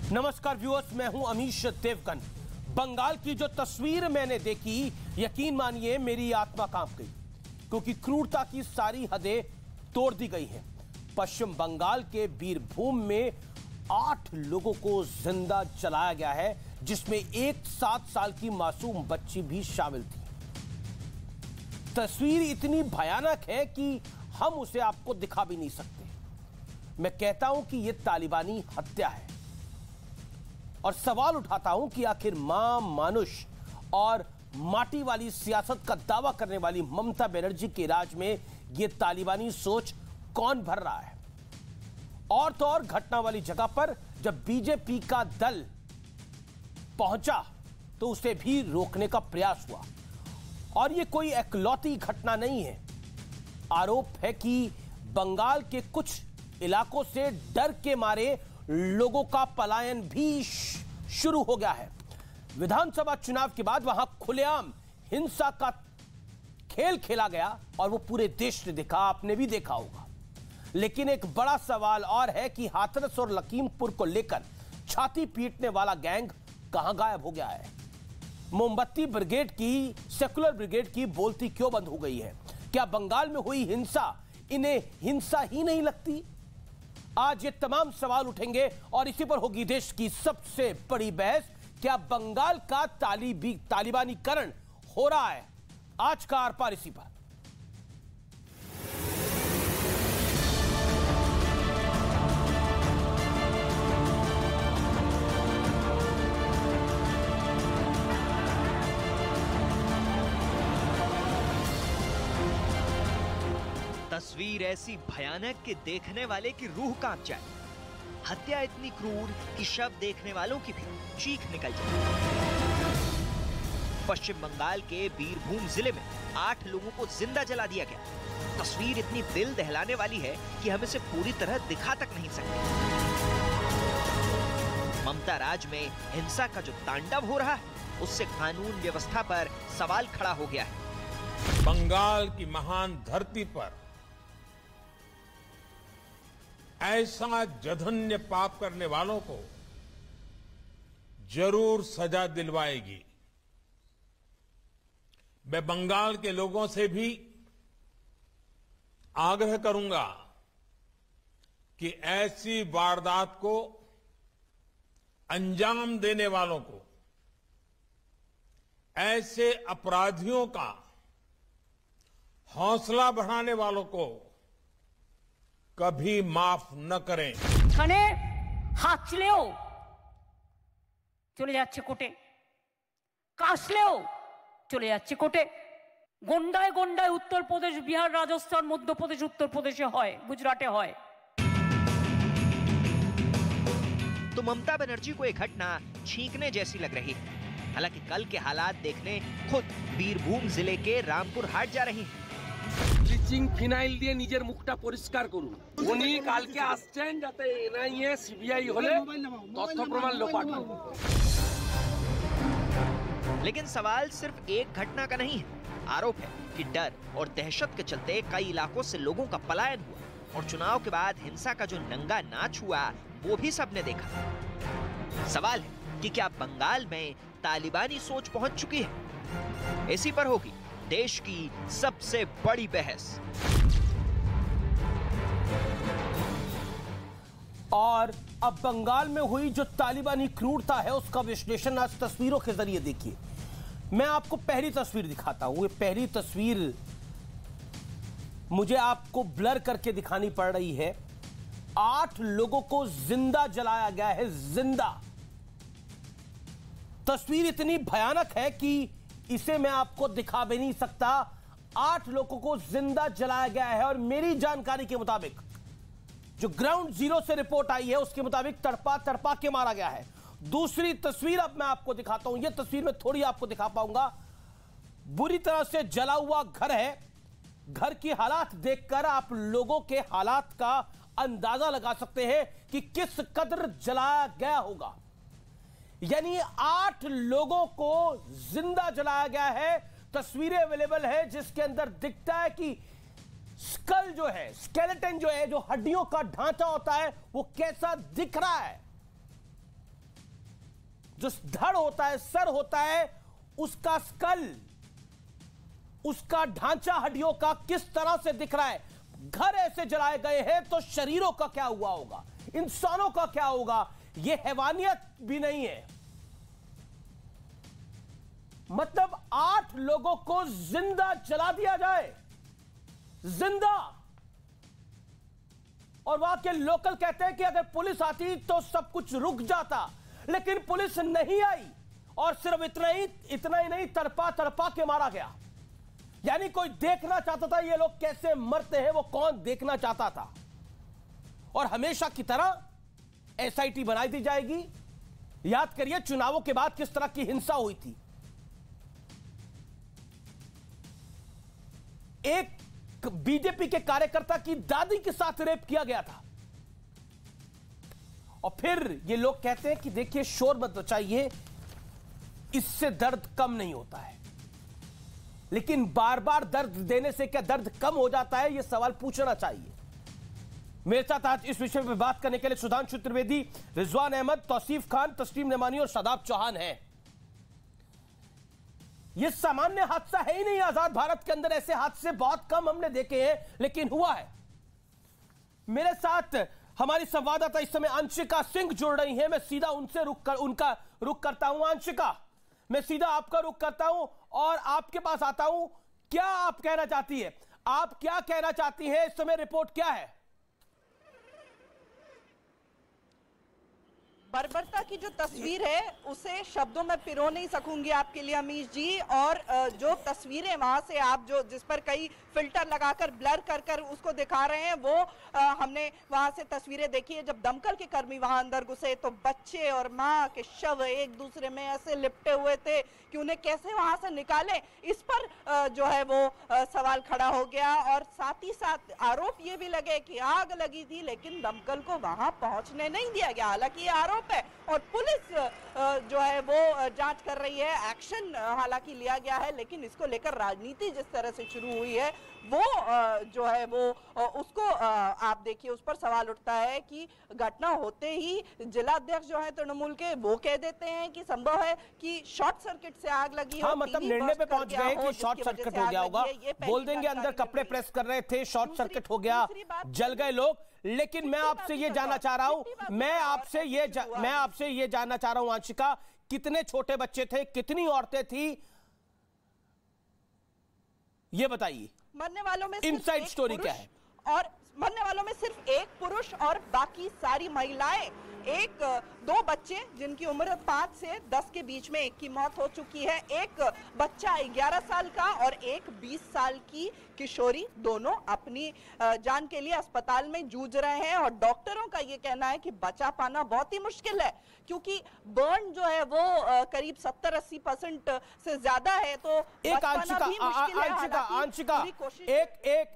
नमस्कार व्यूअर्स, मैं हूं अमीश देवगन। बंगाल की जो तस्वीर मैंने देखी, यकीन मानिए मेरी आत्मा कांप गई, क्योंकि क्रूरता की सारी हदें तोड़ दी गई हैं। पश्चिम बंगाल के बीरभूम में 8 लोगों को जिंदा जलाया गया है, जिसमें एक 7 साल की मासूम बच्ची भी शामिल थी। तस्वीर इतनी भयानक है कि हम उसे आपको दिखा भी नहीं सकते। मैं कहता हूं कि यह तालिबानी हत्या है और सवाल उठाता हूं कि आखिर मां मानुष और माटी वाली सियासत का दावा करने वाली ममता बनर्जी के राज में यह तालिबानी सोच कौन भर रहा है। और तो और घटना वाली जगह पर जब बीजेपी का दल पहुंचा तो उसे भी रोकने का प्रयास हुआ। और यह कोई एकलौती घटना नहीं है। आरोप है कि बंगाल के कुछ इलाकों से डर के मारे लोगों का पलायन भी शुरू हो गया है। विधानसभा चुनाव के बाद वहां खुलेआम हिंसा का खेल खेला गया और वो पूरे देश ने देखा, आपने भी देखा होगा। लेकिन एक बड़ा सवाल और है कि हाथरस और लखीमपुर को लेकर छाती पीटने वाला गैंग कहां गायब हो गया है। मोमबत्ती ब्रिगेड की, सेकुलर ब्रिगेड की बोलती क्यों बंद हो गई है? क्या बंगाल में हुई हिंसा इन्हें हिंसा ही नहीं लगती? आज ये तमाम सवाल उठेंगे और इसी पर होगी देश की सबसे बड़ी बहस। क्या बंगाल का तालिबानीकरण हो रहा है? आज का आर पार इसी पर। तस्वीर ऐसी भयानक कि देखने वाले की रूह कांप जाए। हत्या इतनी क्रूर कि शव देखने वालों की भी चीख निकल जाए। पश्चिम बंगाल के बीरभूम जिले में 8 लोगों को जिंदा जला दिया गया। तस्वीर इतनी दिल दहलाने वाली है कि हम इसे पूरी तरह दिखा तक नहीं सकते। ममता राज में हिंसा का जो तांडव हो रहा है, उससे कानून व्यवस्था पर सवाल खड़ा हो गया है। बंगाल की महान धरती पर ऐसा जघन्य पाप करने वालों को जरूर सजा दिलवाएगी। मैं बंगाल के लोगों से भी आग्रह करूंगा कि ऐसी वारदात को अंजाम देने वालों को, ऐसे अपराधियों का हौसला बढ़ाने वालों को कभी माफ न करें। थाने हाचलेও চলে যাচ্ছে কোর্টে, কাশলেও চলে যাচ্ছে কোর্টে। গন্ডায় গন্ডায় उत्तरप्रदेश, बिहार, राजस्थान, मध्य प्रदेश, उत्तर प्रदेशে হয়, गुजराटे হয়। तो ममता बनर्जी को यह घटना छींकने जैसी लग रही है। हालांकि कल के हालात देखने खुद बीरभूम जिले के रामपुर हाट जा रही हैं। ব্লিচিং ফিনাইল দিয়ে নিজের মুখটা পরিষ্কার করুন। উনি কালকে আসছেন যাতে এনআইএ সিবিআই হলে তথ্য প্রমাণ লোপাট হবে। लेकिन सवाल सिर्फ एक घटना का नहीं है। आरोप है कि डर और दहशत के चलते कई इलाकों से लोगों का पलायन हुआ और चुनाव के बाद हिंसा का जो नंगा नाच हुआ वो भी सबने देखा। सवाल है कि क्या बंगाल में तालिबानी सोच पहुंच चुकी है? इसी पर होगी देश की सबसे बड़ी बहस। और अब बंगाल में हुई जो तालिबानी क्रूरता है उसका विश्लेषण आज तस्वीरों के जरिए देखिए। मैं आपको पहली तस्वीर दिखाता हूं। ये पहली तस्वीर मुझे आपको ब्लर करके दिखानी पड़ रही है। 8 लोगों को जिंदा जलाया गया है, जिंदा। तस्वीर इतनी भयानक है कि इसे मैं आपको दिखा भी नहीं सकता। 8 लोगों को जिंदा जलाया गया है और मेरी जानकारी के मुताबिक, जो ग्राउंड जीरो से रिपोर्ट आई है उसके मुताबिक तड़पा तड़पा के मारा गया है। दूसरी तस्वीर अब मैं आपको दिखाता हूं। यह तस्वीर मैं थोड़ी आपको दिखा पाऊंगा। बुरी तरह से जला हुआ घर है। घर की हालात देखकर आप लोगों के हालात का अंदाजा लगा सकते हैं कि किस कदर जलाया गया होगा। यानी 8 लोगों को जिंदा जलाया गया है। तस्वीरें अवेलेबल है जिसके अंदर दिखता है कि स्कल जो है, स्केलेटन जो है, जो हड्डियों का ढांचा होता है, वो कैसा दिख रहा है। जो धड़ होता है, सर होता है, उसका स्कल, उसका ढांचा हड्डियों का किस तरह से दिख रहा है। घर ऐसे जलाए गए हैं तो शरीरों का क्या हुआ होगा, इंसानों का क्या होगा। यह हैवानियत भी नहीं है। मतलब 8 लोगों को जिंदा जला दिया जाए, जिंदा। और वहां के लोकल कहते हैं कि अगर पुलिस आती तो सब कुछ रुक जाता, लेकिन पुलिस नहीं आई और सिर्फ इतना ही नहीं, तड़पा तड़पा के मारा गया। यानी कोई देखना चाहता था ये लोग कैसे मरते हैं, वो कौन देखना चाहता था। और हमेशा की तरह एसआईटी बनाई दी जाएगी। याद करिए चुनावों के बाद किस तरह की हिंसा हुई थी। एक बीजेपी के कार्यकर्ता की दादी के साथ रेप किया गया था। और फिर ये लोग कहते हैं कि देखिए शोर मत मचाइए, इससे दर्द कम नहीं होता है। लेकिन बार बार दर्द देने से क्या दर्द कम हो जाता है, यह सवाल पूछना चाहिए। मेरे साथ आज इस विषय पर बात करने के लिए सुधांशु त्रिवेदी, रिजवान अहमद, तौसीफ खान, तस्लीम नमानी और शादाब चौहान हैं। यह सामान्य हादसा है ही नहीं। आजाद भारत के अंदर ऐसे हादसे बहुत कम हमने देखे हैं, लेकिन हुआ है। मेरे साथ हमारी संवाददाता इस समय अंशिका सिंह जुड़ रही हैं। मैं सीधा उनसे उनका रुख करता हूं। अंशिका, मैं सीधा आपका रुख करता हूं और आपके पास आता हूं। क्या आप कहना चाहती है, आप क्या कहना चाहती हैं? इस समय रिपोर्ट क्या है? बर्बरता की जो तस्वीर है उसे शब्दों में पिरो नहीं सकूंगी आपके लिए अमीश जी। और जो तस्वीरें वहां से आप जो जिस पर कई फिल्टर लगाकर ब्लर कर कर उसको दिखा रहे हैं, वो हमने वहां से तस्वीरें देखी है। जब दमकल के कर्मी वहां अंदर घुसे तो बच्चे और मां के शव एक दूसरे में ऐसे लिपटे हुए थे कि उन्हें कैसे वहां से निकालें, इस पर जो है वो सवाल खड़ा हो गया। और साथ ही साथ आरोप ये भी लगे कि आग लगी थी लेकिन दमकल को वहां पहुंचने नहीं दिया गया। हालांकि ये आरोप है और पुलिस जो है वो जांच कर रही है, एक्शन हालांकि लिया गया है, लेकिन इसको लेकर राजनीति जिस तरह से शुरू हुई है वो जो है वो उसको आप देखिए उस पर सवाल उठता है कि घटना होते ही जिला अध्यक्ष जो है तृणमूल के वो कह देते हैं कि संभव है कि शॉर्ट सर्किट से आग लगी हो। हाँ, मतलब निर्णय पे पहुंच गए कि शॉर्ट सर्किट हो गया होगा। बोल देंगे अंदर कपड़े प्रेस कर रहे थे, शॉर्ट सर्किट हो गया, जल गए लोग। लेकिन मैं आपसे ये जानना चाह रहा हूं, मैं आपसे ये जानना चाह रहा हूं अंशिका, कितने छोटे बच्चे थे, कितनी औरतें थी, ये बताइए। मरने वालों में इनसाइड स्टोरी क्या है? और मरने वालों में सिर्फ एक पुरुष और बाकी सारी महिलाएं। एक 2 बच्चे जिनकी उम्र 5 से 10 के बीच में, एक की मौत हो चुकी है। एक बच्चा 11 साल का और एक 20 साल की किशोरी, दोनों अपनी जान के लिए अस्पताल में जूझ रहे हैं। और डॉक्टरों का ये कहना है कि बचा पाना बहुत ही मुश्किल है, क्योंकि बर्न जो है वो करीब 70-80% से ज्यादा है। तो एक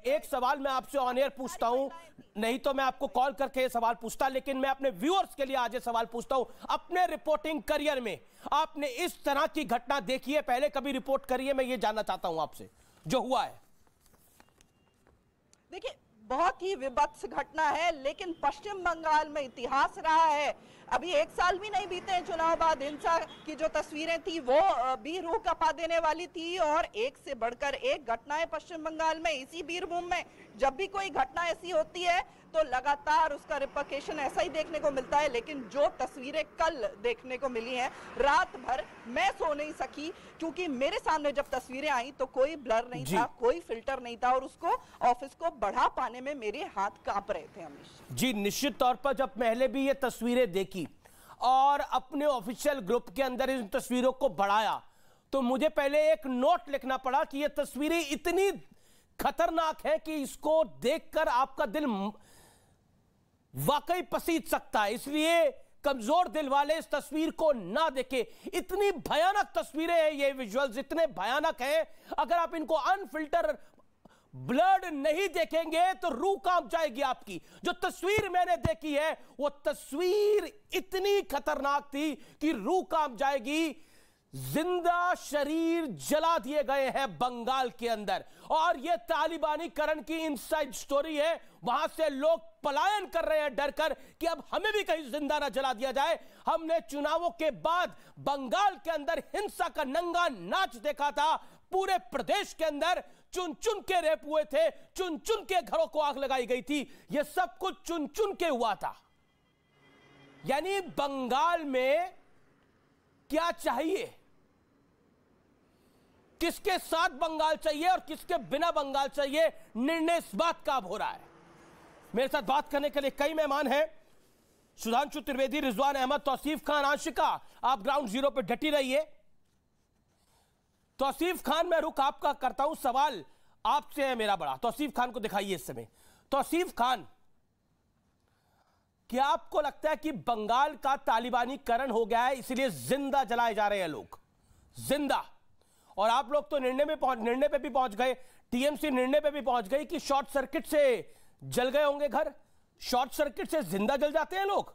एक सवाल मैं आपसे ऑन एयर पूछता हूं, नहीं तो मैं आपको कॉल करके ये सवाल पूछता, लेकिन मैं अपने व्यूअर्स के लिए आज ये सवाल पूछता हूं। अपने रिपोर्टिंग करियर में आपने इस तरह की घटना देखी है, पहले कभी रिपोर्ट करी है? मैं ये जानना चाहता हूं आपसे, जो हुआ है। देखिए, बहुत ही विभत्स घटना है, लेकिन पश्चिम बंगाल में इतिहास रहा है। अभी 1 साल भी नहीं बीते हैं चुनाव बाद, हिंसा की जो तस्वीरें थी वो भी रूह कपा देने वाली थी। और एक से बढ़कर एक घटनाएं पश्चिम बंगाल में, इसी बीरभूम में जब भी कोई घटना ऐसी होती है तो लगातार उसका रिपरकेशन ऐसा ही देखने को मिलता है। लेकिन जो तस्वीरें कल देखने को मिली हैं, रात भर मैं सो नहीं सकी, क्योंकि मेरे सामने जब तस्वीरें आई तो कोई ब्लर नहीं था, कोई फिल्टर नहीं था, और उसको ऑफिस को बढ़ा पाने में मेरे हाथ कांप रहे थे अमीश जी। निश्चित तौर पर जब पहले भी ये तस्वीरें देखी और अपने ऑफिशियल ग्रुप के अंदर इन तस्वीरों को बढ़ाया, तो मुझे पहले एक नोट लिखना पड़ा कि ये तस्वीरें इतनी खतरनाक है कि इसको देखकर आपका दिल वाकई पसीज सकता है। इसलिए कमजोर दिल वाले इस तस्वीर को ना देखें। इतनी भयानक तस्वीरें हैं, ये विजुअल्स इतने भयानक हैं, अगर आप इनको अनफिल्टर ब्लड नहीं देखेंगे तो रूह कांप जाएगी आपकी। जो तस्वीर मैंने देखी है वो तस्वीर इतनी खतरनाक थी कि रूह कांप जाएगी। जिंदा शरीर जला दिए गए हैं बंगाल के अंदर। और यह तालिबानीकरण की इनसाइड स्टोरी है। वहां से लोग पलायन कर रहे हैं डरकर कि अब हमें भी कहीं जिंदा ना जला दिया जाए। हमने चुनावों के बाद बंगाल के अंदर हिंसा का नंगा नाच देखा था। पूरे प्रदेश के अंदर चुन चुन के रेप हुए थे, चुन चुन के घरों को आग लगाई गई थी। यह सब कुछ चुन चुन के हुआ था। यानी बंगाल में क्या चाहिए, किसके साथ बंगाल चाहिए और किसके बिना बंगाल चाहिए, निर्णय इस बात का अब हो रहा है। मेरे साथ बात करने के लिए कई मेहमान हैं। सुधांशु त्रिवेदी, रिजवान अहमद, तौसीफ खान, आशिका, आप ग्राउंड जीरो पे डटी रहिए। तौसीफ खान, मैं रुख आपका करता हूं, सवाल आपसे है मेरा बड़ा। तौसीफ खान को दिखाइए इस समय। तौसीफ खान, क्या आपको लगता है कि बंगाल का तालिबानीकरण हो गया है इसलिए जिंदा जलाए जा रहे हैं लोग, जिंदा? और आप लोग तो निर्णय पे भी पहुंच गए, टीएमसी निर्णय पे भी पहुंच गई कि शॉर्ट सर्किट से जल गए होंगे घर। शॉर्ट सर्किट से जिंदा जल जाते हैं लोग।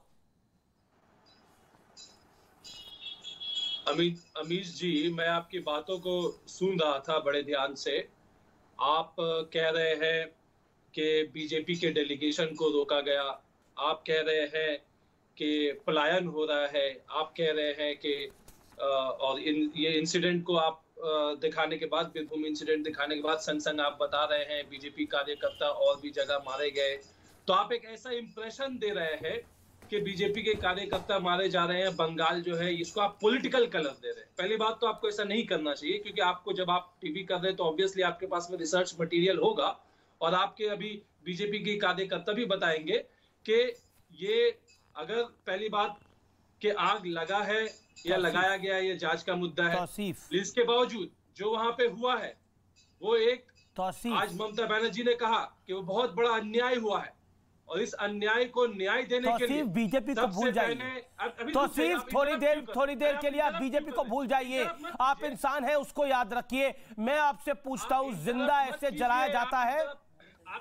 अमीश जी, मैं आपकी बातों को सुन रहा था बड़े ध्यान से। आप कह रहे हैं कि बीजेपी के डेलीगेशन को रोका गया, आप कह रहे हैं कि पलायन हो रहा है, आप कह रहे हैं कि और ये इंसिडेंट को आप दिखाने के बाद, बीरभूम इंसिडेंट दिखाने के बाद संग आप बता रहे हैं बीजेपी कार्यकर्ता और भी जगह मारे गए। तो आप एक ऐसा इंप्रेशन दे रहे हैं कि बीजेपी के कार्यकर्ता मारे जा रहे हैं, बंगाल जो है इसको आप पॉलिटिकल कलर दे रहे हैं। पहली बात तो आपको ऐसा नहीं करना चाहिए, क्योंकि आपको जब आप टीवी कर रहे हैं तो ऑब्वियसली आपके पास में रिसर्च मटेरियल होगा और आपके अभी बीजेपी के कार्यकर्ता भी बताएंगे कि ये अगर पहली बात कि आग लगा है या लगाया गया, ये जांच का मुद्दा है। इसके बावजूद जो वहां पे हुआ है वो एक, आज ममता बनर्जी ने कहा कि वो बहुत बड़ा अन्याय हुआ है और इस अन्याय को न्याय देने के लिए बीजेपी को भूल जाइए। तो सिर्फ थोड़ी देर के लिए आप बीजेपी को भूल जाइए। आप इंसान हैं, उसको याद रखिए। मैं आपसे पूछता हूं, जिंदा ऐसे जलाया जाता है,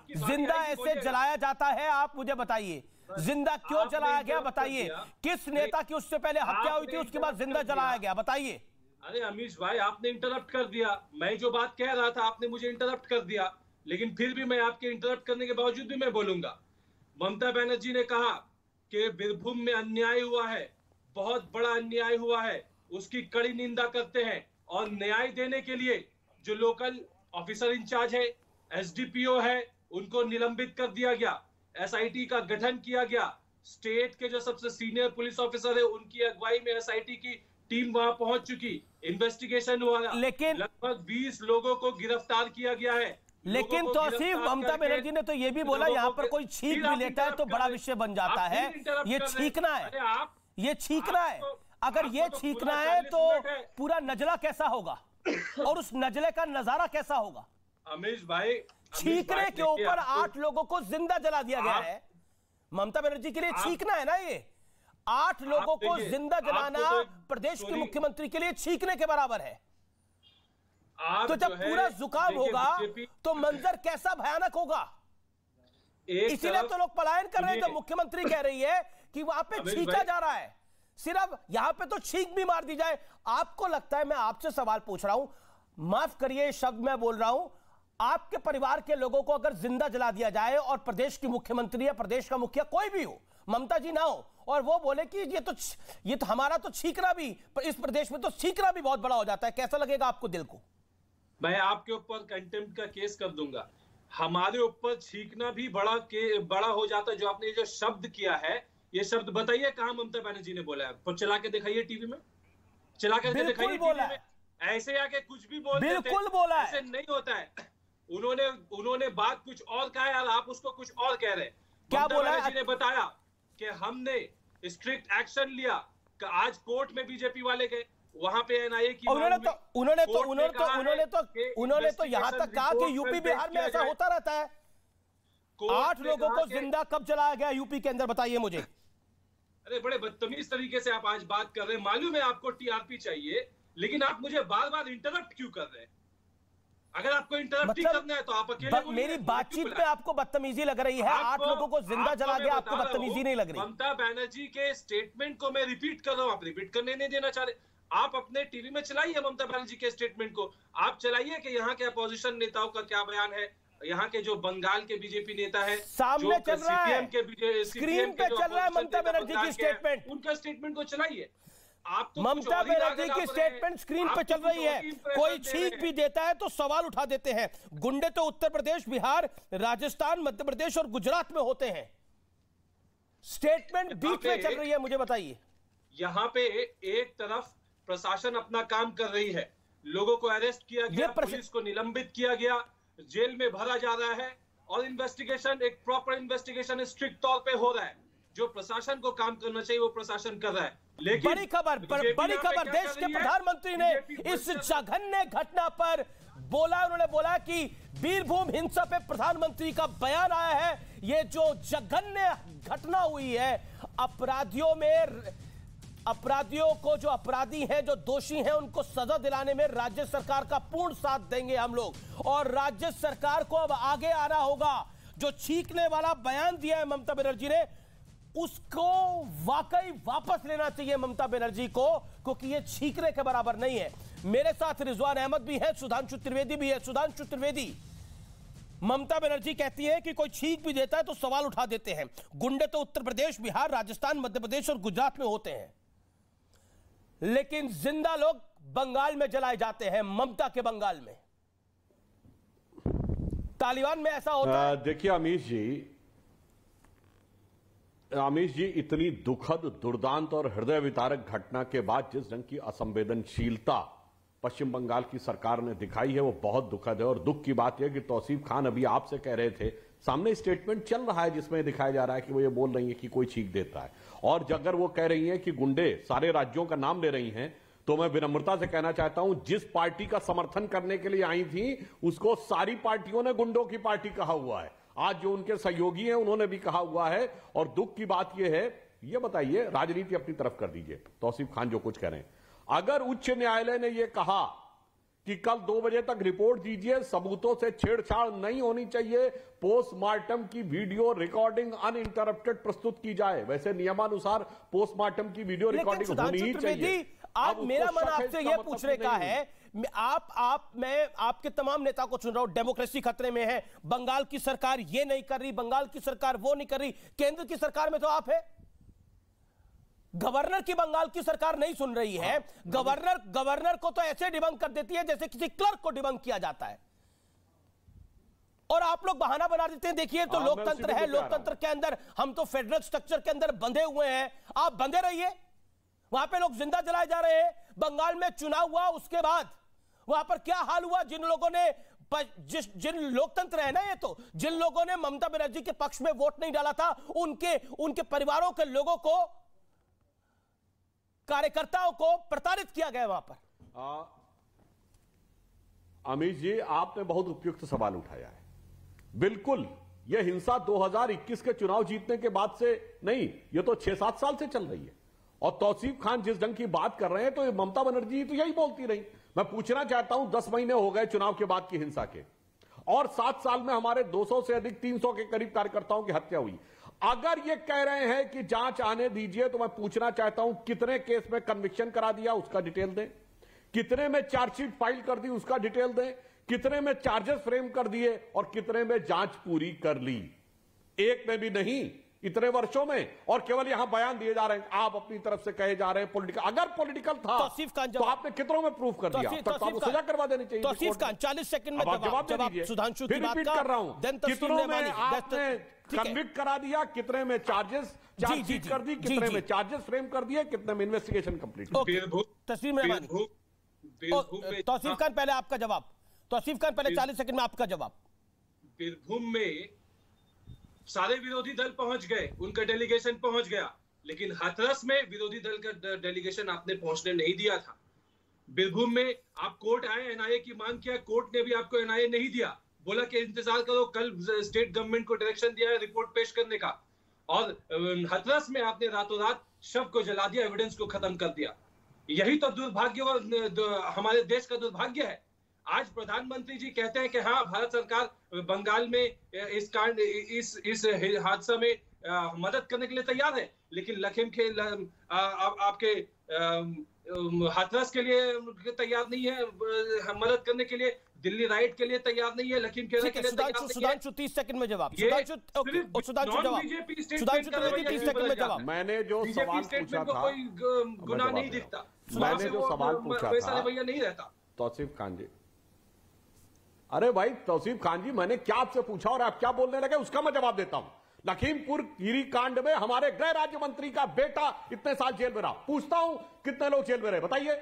जिंदा ऐसे जलाया जाता है, आप मुझे बताइए जिंदा क्यों जलाया गया? बताइए किस नेता की उससे पहले हत्या हुई थी, उसके बाद जिंदा जलाया गया? बताइए। अरे अमीश भाई, आपने इंटरप्ट कर दिया। मैं जो बात कह रहा था आपने मुझे इंटरप्ट कर दिया, लेकिन फिर भी मैं आपके इंटरप्ट करने के बावजूद भी मैं बोलूंगा। ममता बनर्जी ने कहा कि बीरभूम में अन्याय हुआ है, बहुत बड़ा अन्याय हुआ है, उसकी कड़ी निंदा करते हैं और न्याय देने के लिए जो लोकल ऑफिसर इंचार्ज है, एसडीपीओ है, उनको निलंबित कर दिया गया, एसआईटी का गठन किया गया, स्टेट के जो सबसे सीनियर पुलिस ऑफिसर है उनकी अगुवाई में एसआईटी की टीम वहां पहुंच चुकी, इन्वेस्टिगेशन हुआ, लेकिन लगभग 20 लोगों को गिरफ्तार किया गया है। लेकिन तौसीफ, ममता बनर्जी ने तो ये भी बोला यहाँ पर कोई छींक भी लेता है तो बड़ा विषय बन जाता है। ये छींकना है, ये छींकना है। अगर ये छींकना है तो पूरा नजला कैसा होगा और उस नजले का नजारा कैसा होगा? अमीश भाई, छींकने के ऊपर 8 लोगों को जिंदा जला दिया गया है। ममता बनर्जी के लिए छींकना है ना, ये 8 लोगों को जिंदा जलाना प्रदेश के मुख्यमंत्री के लिए छींकने के बराबर है। तो जब पूरा जुकाम होगा तो मंजर कैसा भयानक होगा? इसीलिए तो लोग पलायन कर रहे हैं। तो मुख्यमंत्री कह रही है कि वहां पे छींका जा रहा है, सिर्फ यहां पे तो छींक भी मार दी जाए। आपको लगता है, मैं आपसे सवाल पूछ रहा हूं, माफ करिए शब्द मैं बोल रहा हूं, आपके परिवार के लोगों को अगर जिंदा जला दिया जाए और प्रदेश की मुख्यमंत्री या प्रदेश का मुखिया कोई भी हो, ममता जी ना हो, और वो बोले कि ये तो हमारा तो छींकना भी, इस प्रदेश में तो छींकना भी बहुत बड़ा हो जाता है, कैसा लगेगा आपको दिल को? मैं आपके ऊपर कंटेम्प्ट का केस कर दूंगा। हमारे ऊपर छींकना भी बड़ा हो जाता है। जो आपने जो शब्द किया है, ये शब्द बताइए कहां ममता बनर्जी ने बोला है? तो चला के दिखाइए टीवी में, चला के दिखाइए टीवी में। ऐसे आके कुछ भी बोल बिल्कुल बोला है, ऐसे नहीं होता है। उन्होंने बात कुछ और कहा है और आप उसको कुछ और कह रहे हैं। क्या बोला? ममता बनर्जी ने बताया कि हमने स्ट्रिक्ट एक्शन लिया। आज कोर्ट में बीजेपी वाले गए, वहां पे एनआईए की उन्होंने तो यहां तक कहा कि यूपी बिहार में ऐसा होता रहता है। 8 लोगों को जिंदा कब जलाया गया यूपी के अंदर, बताइए मुझे। अरे बड़े बदतमीज तरीके से आप आज बात कर रहे हैं। मालूम है आपको टीआरपी चाहिए, लेकिन आप मुझे बार बार इंटरप्ट क्यों कर रहे हैं? अगर आपको इंटरप्ट ही करना है तो आप अकेले मेरी बातचीत में आपको बदतमीजी लग रही है। 8 लोगों को जिंदा जला दिया, आपको बदतमीजी नहीं लग रही? ममता बनर्जी के स्टेटमेंट को मैं रिपीट कर रहा हूं, आप रिपीट करने नहीं देना चाह रहे। आप अपने टीवी में चलाइए ममता बनर्जी के स्टेटमेंट को, आप चलाइए कि यहाँ के अपोजिशन नेताओं का क्या बयान है, यहाँ के जो बंगाल के बीजेपी नेता है, सामने चल रहा है, स्क्रीन पे चल रहा है ममता बनर्जी की स्टेटमेंट, उनका स्टेटमेंट को चलाइए। आप तो ममता बनर्जी की स्टेटमेंट स्क्रीन पे चल रही है, कोई छींक भी देता है तो सवाल उठा देते हैं। गुंडे तो उत्तर प्रदेश, बिहार, राजस्थान, मध्य प्रदेश और गुजरात में होते हैं। स्टेटमेंट बीच में चल रही है, मुझे बताइए। यहाँ पे एक तरफ प्रशासन अपना काम कर रही है, लोगों को अरेस्ट किया गया, पुलिस को निलंबित किया गया, जेल में भरा जा रहा है, और इन्वेस्टिगेशन, एक प्रॉपर इन्वेस्टिगेशन स्ट्रिक्ट तौर पे हो रहा है। जो प्रशासन को काम करना चाहिए वो प्रशासन कर रहा है। लेकिन बड़ी खबर देश के प्रधानमंत्री ने इस जघन्य घटना पर बोला, उन्होंने बोला कि बीरभूम हिंसा पे प्रधानमंत्री का बयान आया है। ये जो जघन्य घटना हुई है, अपराधियों को, जो अपराधी हैं, जो दोषी हैं, उनको सजा दिलाने में राज्य सरकार का पूर्ण साथ देंगे हम लोग, और राज्य सरकार को अब आगे आना होगा। जो छींकने वाला बयान दिया है ममता बनर्जी ने, उसको वाकई वापस लेना चाहिए ममता बनर्जी को, क्योंकि ये छींकने के बराबर नहीं है। मेरे साथ रिजवान अहमद भी है, सुधांशु त्रिवेदी भी है। सुधांशु त्रिवेदी, ममता बनर्जी कहती है कि कोई छींक भी देता है तो सवाल उठा देते हैं। गुंडे तो उत्तर प्रदेश, बिहार, राजस्थान, मध्य प्रदेश और गुजरात में होते हैं, लेकिन जिंदा लोग बंगाल में जलाए जाते हैं, ममता के बंगाल में। तालिबान में ऐसा होता है। देखिए अमीश जी, इतनी दुखद, दुर्दांत और हृदय विदारक घटना के बाद जिस ढंग की असंवेदनशीलता पश्चिम बंगाल की सरकार ने दिखाई है वो बहुत दुखद है। और दुख की बात यह कि तौसीफ खान अभी आपसे कह रहे थे, सामने स्टेटमेंट चल रहा है जिसमें दिखाया जा रहा है कि वो ये बोल रही है कि कोई छींक देता है, और अगर वो कह रही हैं कि गुंडे सारे राज्यों का नाम ले रही हैं, तो मैं विनम्रता से कहना चाहता हूं, जिस पार्टी का समर्थन करने के लिए आई थी उसको सारी पार्टियों ने गुंडों की पार्टी कहा हुआ है। आज जो उनके सहयोगी हैं उन्होंने भी कहा हुआ है। और दुख की बात यह है, ये बताइए, राजनीति अपनी तरफ कर दीजिए, तौसीफ खान जो कुछ कह रहे हैं, अगर उच्च न्यायालय ने यह कहा कि कल 2 बजे तक रिपोर्ट दीजिए, सबूतों से छेड़छाड़ नहीं होनी चाहिए, पोस्टमार्टम की वीडियो रिकॉर्डिंग अनइंटरप्टेड प्रस्तुत की जाए, वैसे नियमानुसार पोस्टमार्टम की वीडियो रिकॉर्डिंग होनी ही चाहिए। आप, मेरा मन आपसे यह पूछने का है, मैं आपके तमाम नेता को सुन रहा हूं, डेमोक्रेसी खतरे में है, बंगाल की सरकार ये नहीं कर रही, बंगाल की सरकार वो नहीं कर रही, केंद्र की सरकार में तो आप है। गवर्नर की बंगाल की सरकार नहीं सुन रही है। गवर्नर को तो ऐसे डिबंक कर देती है जैसे किसी क्लर्क को डिबंक किया जाता है, और आप लोग बहाना बना देते हैं। देखिए, तो लोकतंत्र है, लोकतंत्र के अंदर हम तो फेडरल स्ट्रक्चर के अंदर बंधे हुए हैं, आप बंधे रहिए। वहां पे लोग जिंदा जलाए जा रहे हैं। बंगाल में चुनाव हुआ, उसके बाद वहां पर क्या हाल हुआ, जिन लोगों ने, जिन लोकतंत्र है ना ये, तो जिन लोगों ने ममता बनर्जी के पक्ष में वोट नहीं डाला था, उनके परिवारों के लोगों को, कार्यकर्ताओं को प्रताड़ित किया गया वहां पर। अमीश जी, आपने बहुत उपयुक्त सवाल उठाया है। बिल्कुल, यह हिंसा 2021 के चुनाव जीतने के बाद से नहीं, यह तो 6-7 साल से चल रही है। और तौसीफ खान जिस ढंग की बात कर रहे हैं, तो ममता बनर्जी तो यही बोलती रही। मैं पूछना चाहता हूं, 10 महीने हो गए चुनाव के बाद की हिंसा के, और 7 साल में हमारे 200 से अधिक, 300 के करीब कार्यकर्ताओं की हत्या हुई। अगर ये कह रहे हैं कि जांच आने दीजिए, तो मैं पूछना चाहता हूं, कितने केस में कन्विक्शन करा दिया, उसका डिटेल दें। कितने में चार्जशीट फाइल कर दी, उसका डिटेल दें। कितने में चार्जेस फ्रेम कर दिए और कितने में जांच पूरी कर ली। एक में भी नहीं, इतने वर्षों में। और केवल यहां बयान दिए जा रहे हैं, आप अपनी तरफ से कहे जा रहे हैं पॉलिटिकल। अगर पॉलिटिकल था तो आपने कितनों में प्रूफ कर दिया, तब तो आपको सजा करवा देनी चाहिए। तौसीफ खान 40 सेकंड में जवाब दीजिए। सुधांशु की बात कर रहा हूं, कितनों में आपने कन्विक्ट करा दिया, कितने में चार्जेस चार्जशीट कर दी, कितने में चार्जेस फ्रेम कर दिए, कितने में इन्वेस्टिगेशन कंप्लीट। तस्वीर में तौसीफ खान पहले आपका जवाब, तौसीफ खान पहले 40 सेकंड में आपका जवाब। बीरभूम में सारे विरोधी दल पहुंच गए, उनका डेलीगेशन पहुंच गया, लेकिन हाथरस में विरोधी दल का डेलीगेशन आपने पहुंचने नहीं दिया था। बीरभूम में आप कोर्ट आए, एनआईए की मांग किया, कोर्ट ने भी आपको एनआईए नहीं दिया, बोला कि इंतजार करो, कल स्टेट गवर्नमेंट को डायरेक्शन दिया है रिपोर्ट पेश करने का। और हाथरस में आपने रातों रात शव को जला दिया, एविडेंस को खत्म कर दिया। यही तो दुर्भाग्य, हमारे देश का दुर्भाग्य है। आज प्रधानमंत्री जी कहते हैं कि हाँ, भारत सरकार बंगाल में इस कांड, इस हादसा में मदद करने के लिए तैयार है, लेकिन लखीम के आपके हाथरस के लिए तैयार नहीं है, मदद करने के लिए दिल्ली राइट के लिए तैयार नहीं है, लखीमखेड़ा के लिए तैयार नहीं है। सुधांशु 30 सेकंड में जवाब। सुधांशु जवाब। 30 सेकंड में जवाब। मैंने जो सवाल पूछा था, कोई गुनाह नहीं दिखता, मैंने जो सवाल पूछा था रवैया नहीं रहता। तौसीफ खान जी, अरे भाई तौसीफ खान जी, मैंने क्या आपसे पूछा और आप क्या बोलने लगे उसका मैं जवाब देता हूं। लखीमपुर खीरी कांड में हमारे गृह राज्य मंत्री का बेटा इतने साल जेल में रहा। पूछता हूं कितने लोग जेल में रहे, बताइए।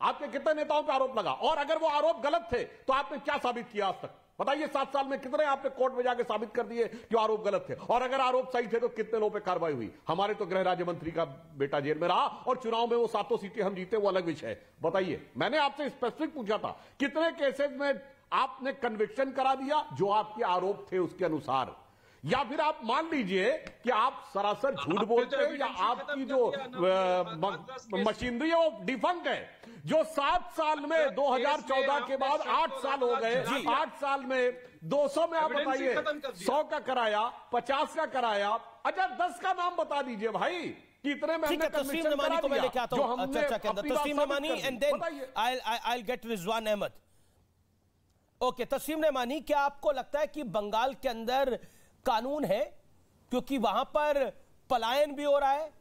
आपके कितने नेताओं पर आरोप लगा, और अगर वो आरोप गलत थे तो आपने क्या साबित किया आज तक, बताइए। 7 साल में कितने आपने कोर्ट में जाके साबित कर दिए कि आरोप गलत थे, और अगर आरोप सही थे तो कितने लोगों पर कार्रवाई हुई। हमारे तो गृह राज्य मंत्री का बेटा जेल में रहा और चुनाव में वो 7 सीटें हम जीते, वो अलग विषय है। बताइए, मैंने आपसे स्पेसिफिक पूछा था कितने केसेस में आपने कन्विक्शन करा दिया जो आपके आरोप थे उसके अनुसार, या फिर आप मान लीजिए कि आप सरासर झूठ बोलते हैं, या आपकी जो मशीनरी है वो डिफंक्ट है। जो 7 साल में 2014 के बाद 8 साल हो गए, 8 साल में 200 में आप बताइए, 100 का कराया, 50 का कराया, अच्छा 10 का नाम बता दीजिए भाई, कितने में हमने कन्विक्शन करा दिया जो हमने Tasleem Rahmani and then I get Rizwan Ahmed. Okay, Tasleem Rahmani, क्या आपको लगता है कि बंगाल के अंदर कानून है, क्योंकि वहां पर पलायन भी हो रहा है,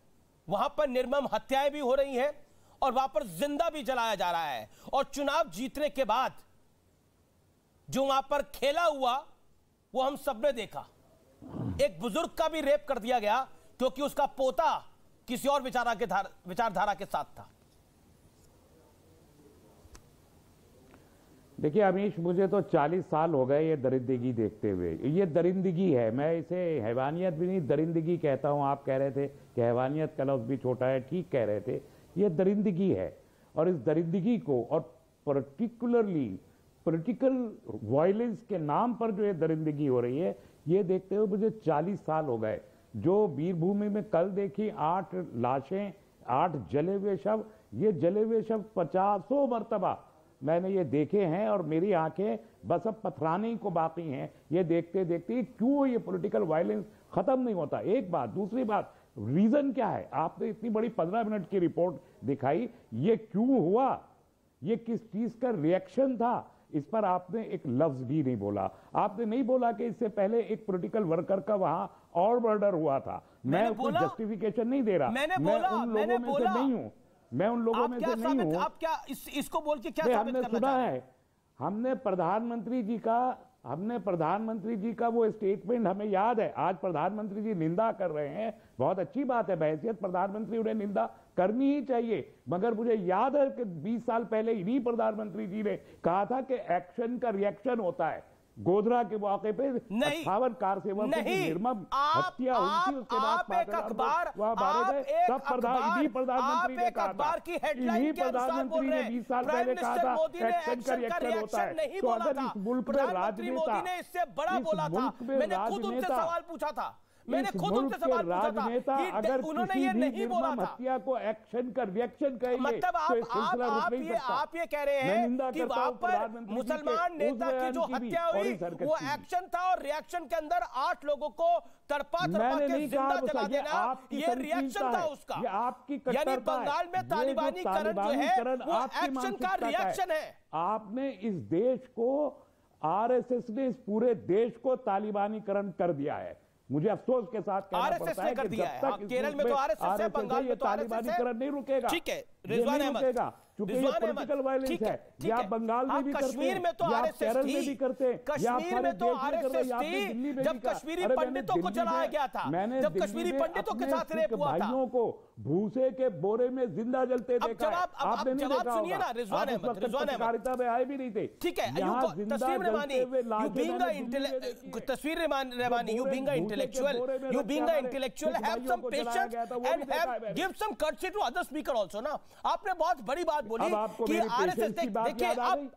वहां पर निर्मम हत्याएं भी हो रही हैं, और वहां पर जिंदा भी जलाया जा रहा है, और चुनाव जीतने के बाद जो वहां पर खेला हुआ वो हम सबने देखा। एक बुजुर्ग का भी रेप कर दिया गया क्योंकि उसका पोता किसी और विचारधारा के साथ था। देखिए अमीश, मुझे तो 40 साल हो गए ये दरिंदगी देखते हुए। ये दरिंदगी है, मैं इसे हैवानियत भी नहीं दरिंदगी कहता हूँ। आप कह रहे थे कि हैवानियत का लफ्ज़ भी छोटा है, ठीक कह रहे थे। ये दरिंदगी है, और इस दरिंदगी को, और पर्टिकुलरली पॉलिटिकल वायलेंस के नाम पर जो ये दरिंदगी हो रही है, ये देखते हुए मुझे 40 साल हो गए। जो वीरभूमि में कल देखी 8 लाशें, 8 जले हुए शव, ये जले हुए शव 50 मरतबा मैंने ये देखे हैं, और मेरी आंखें बस अब पथराने को बाकी हैं ये देखते देखते। क्यों ये पॉलिटिकल वायलेंस खत्म नहीं होता? एक बात। दूसरी बात, रीजन क्या है? आपने इतनी बड़ी 15 मिनट की रिपोर्ट दिखाई, ये क्यों हुआ, ये किस चीज का रिएक्शन था, इस पर आपने एक लफ्ज भी नहीं बोला। आपने नहीं बोला कि इससे पहले एक पॉलिटिकल वर्कर का वहां और मर्डर हुआ था। मैं उसको जस्टिफिकेशन नहीं दे रहा, मैं उन लोगों में से नहीं हूं, मैं उन लोगों में से नहीं हूं। आप क्या इसको बोल के क्या साबित करना सुना है? हमने प्रधानमंत्री जी का वो स्टेटमेंट हमें याद है। आज प्रधानमंत्री जी निंदा कर रहे हैं, बहुत अच्छी बात है, बहैसियत प्रधानमंत्री उन्हें निंदा करनी ही चाहिए। मगर मुझे याद है कि 20 साल पहले इन्हीं प्रधानमंत्री जी ने कहा था कि एक्शन का रिएक्शन होता है। गोधरा के मौके पे 58 कार सेवकों की निर्मम हत्या हुई थी, उसके बाद वहां मारे गए। तब प्रधानमंत्री ने कहा था, इन्हीं प्रधानमंत्री ने 20 साल पहले कहा था एक्शन का रिएक्शन होता है। तो अगर इस मुल्क में राजनेता, मैंने खुद उनसे सवाल पूछा था, राजनेता अगर किसी भी निर्मम हत्या को एक्शन का रिएक्शन कहेंगे, मतलब आप ये कह रहे हैं कि वहां पर मुसलमान नेता की जो हत्या हुई वो एक्शन था, और रिएक्शन के अंदर 8 लोगों को तड़पा के जिंदा जला देना ये रिएक्शन था उसका। यानी बंगाल में तालिबानीकरण जो है वो एक्शन का रिएक्शन है। आपने इस देश को, आरएसएस ने इस पूरे देश को तालिबानीकरण कर दिया है। मुझे अफसोस के साथ कहना पड़ता है कि जब तक केरल में तो आरएसएस है, बंगाल में तो तालिबानीकरण नहीं रुकेगा। ठीक है, रिजवान अहमद, क्योंकि ये पॉलिटिकल वायलेंस है। या बंगाल में भी करते कश्मीर में तो केरल में भी करते हैं, कश्मीर में तो आरएसएस थी जब कश्मीरी पंडितों को जलाया गया था, जब कश्मीरी पंडितों के साथ रेप हुआ था। भाइयों को भूसे के बोरे में जिंदा जलते देखा है, आपने नहीं देखा होगा। सुनिए ना रिजवान अहमद, पत्रकारिता में आए भी नहीं थे। ठीक है, तस्वीर Ramani, you being a intellectual, you being an intellectual, have some patience and give some courtesy to other speaker also ना। आपने बहुत बड़ी बात बोली कि आरएसएस, देखिए अब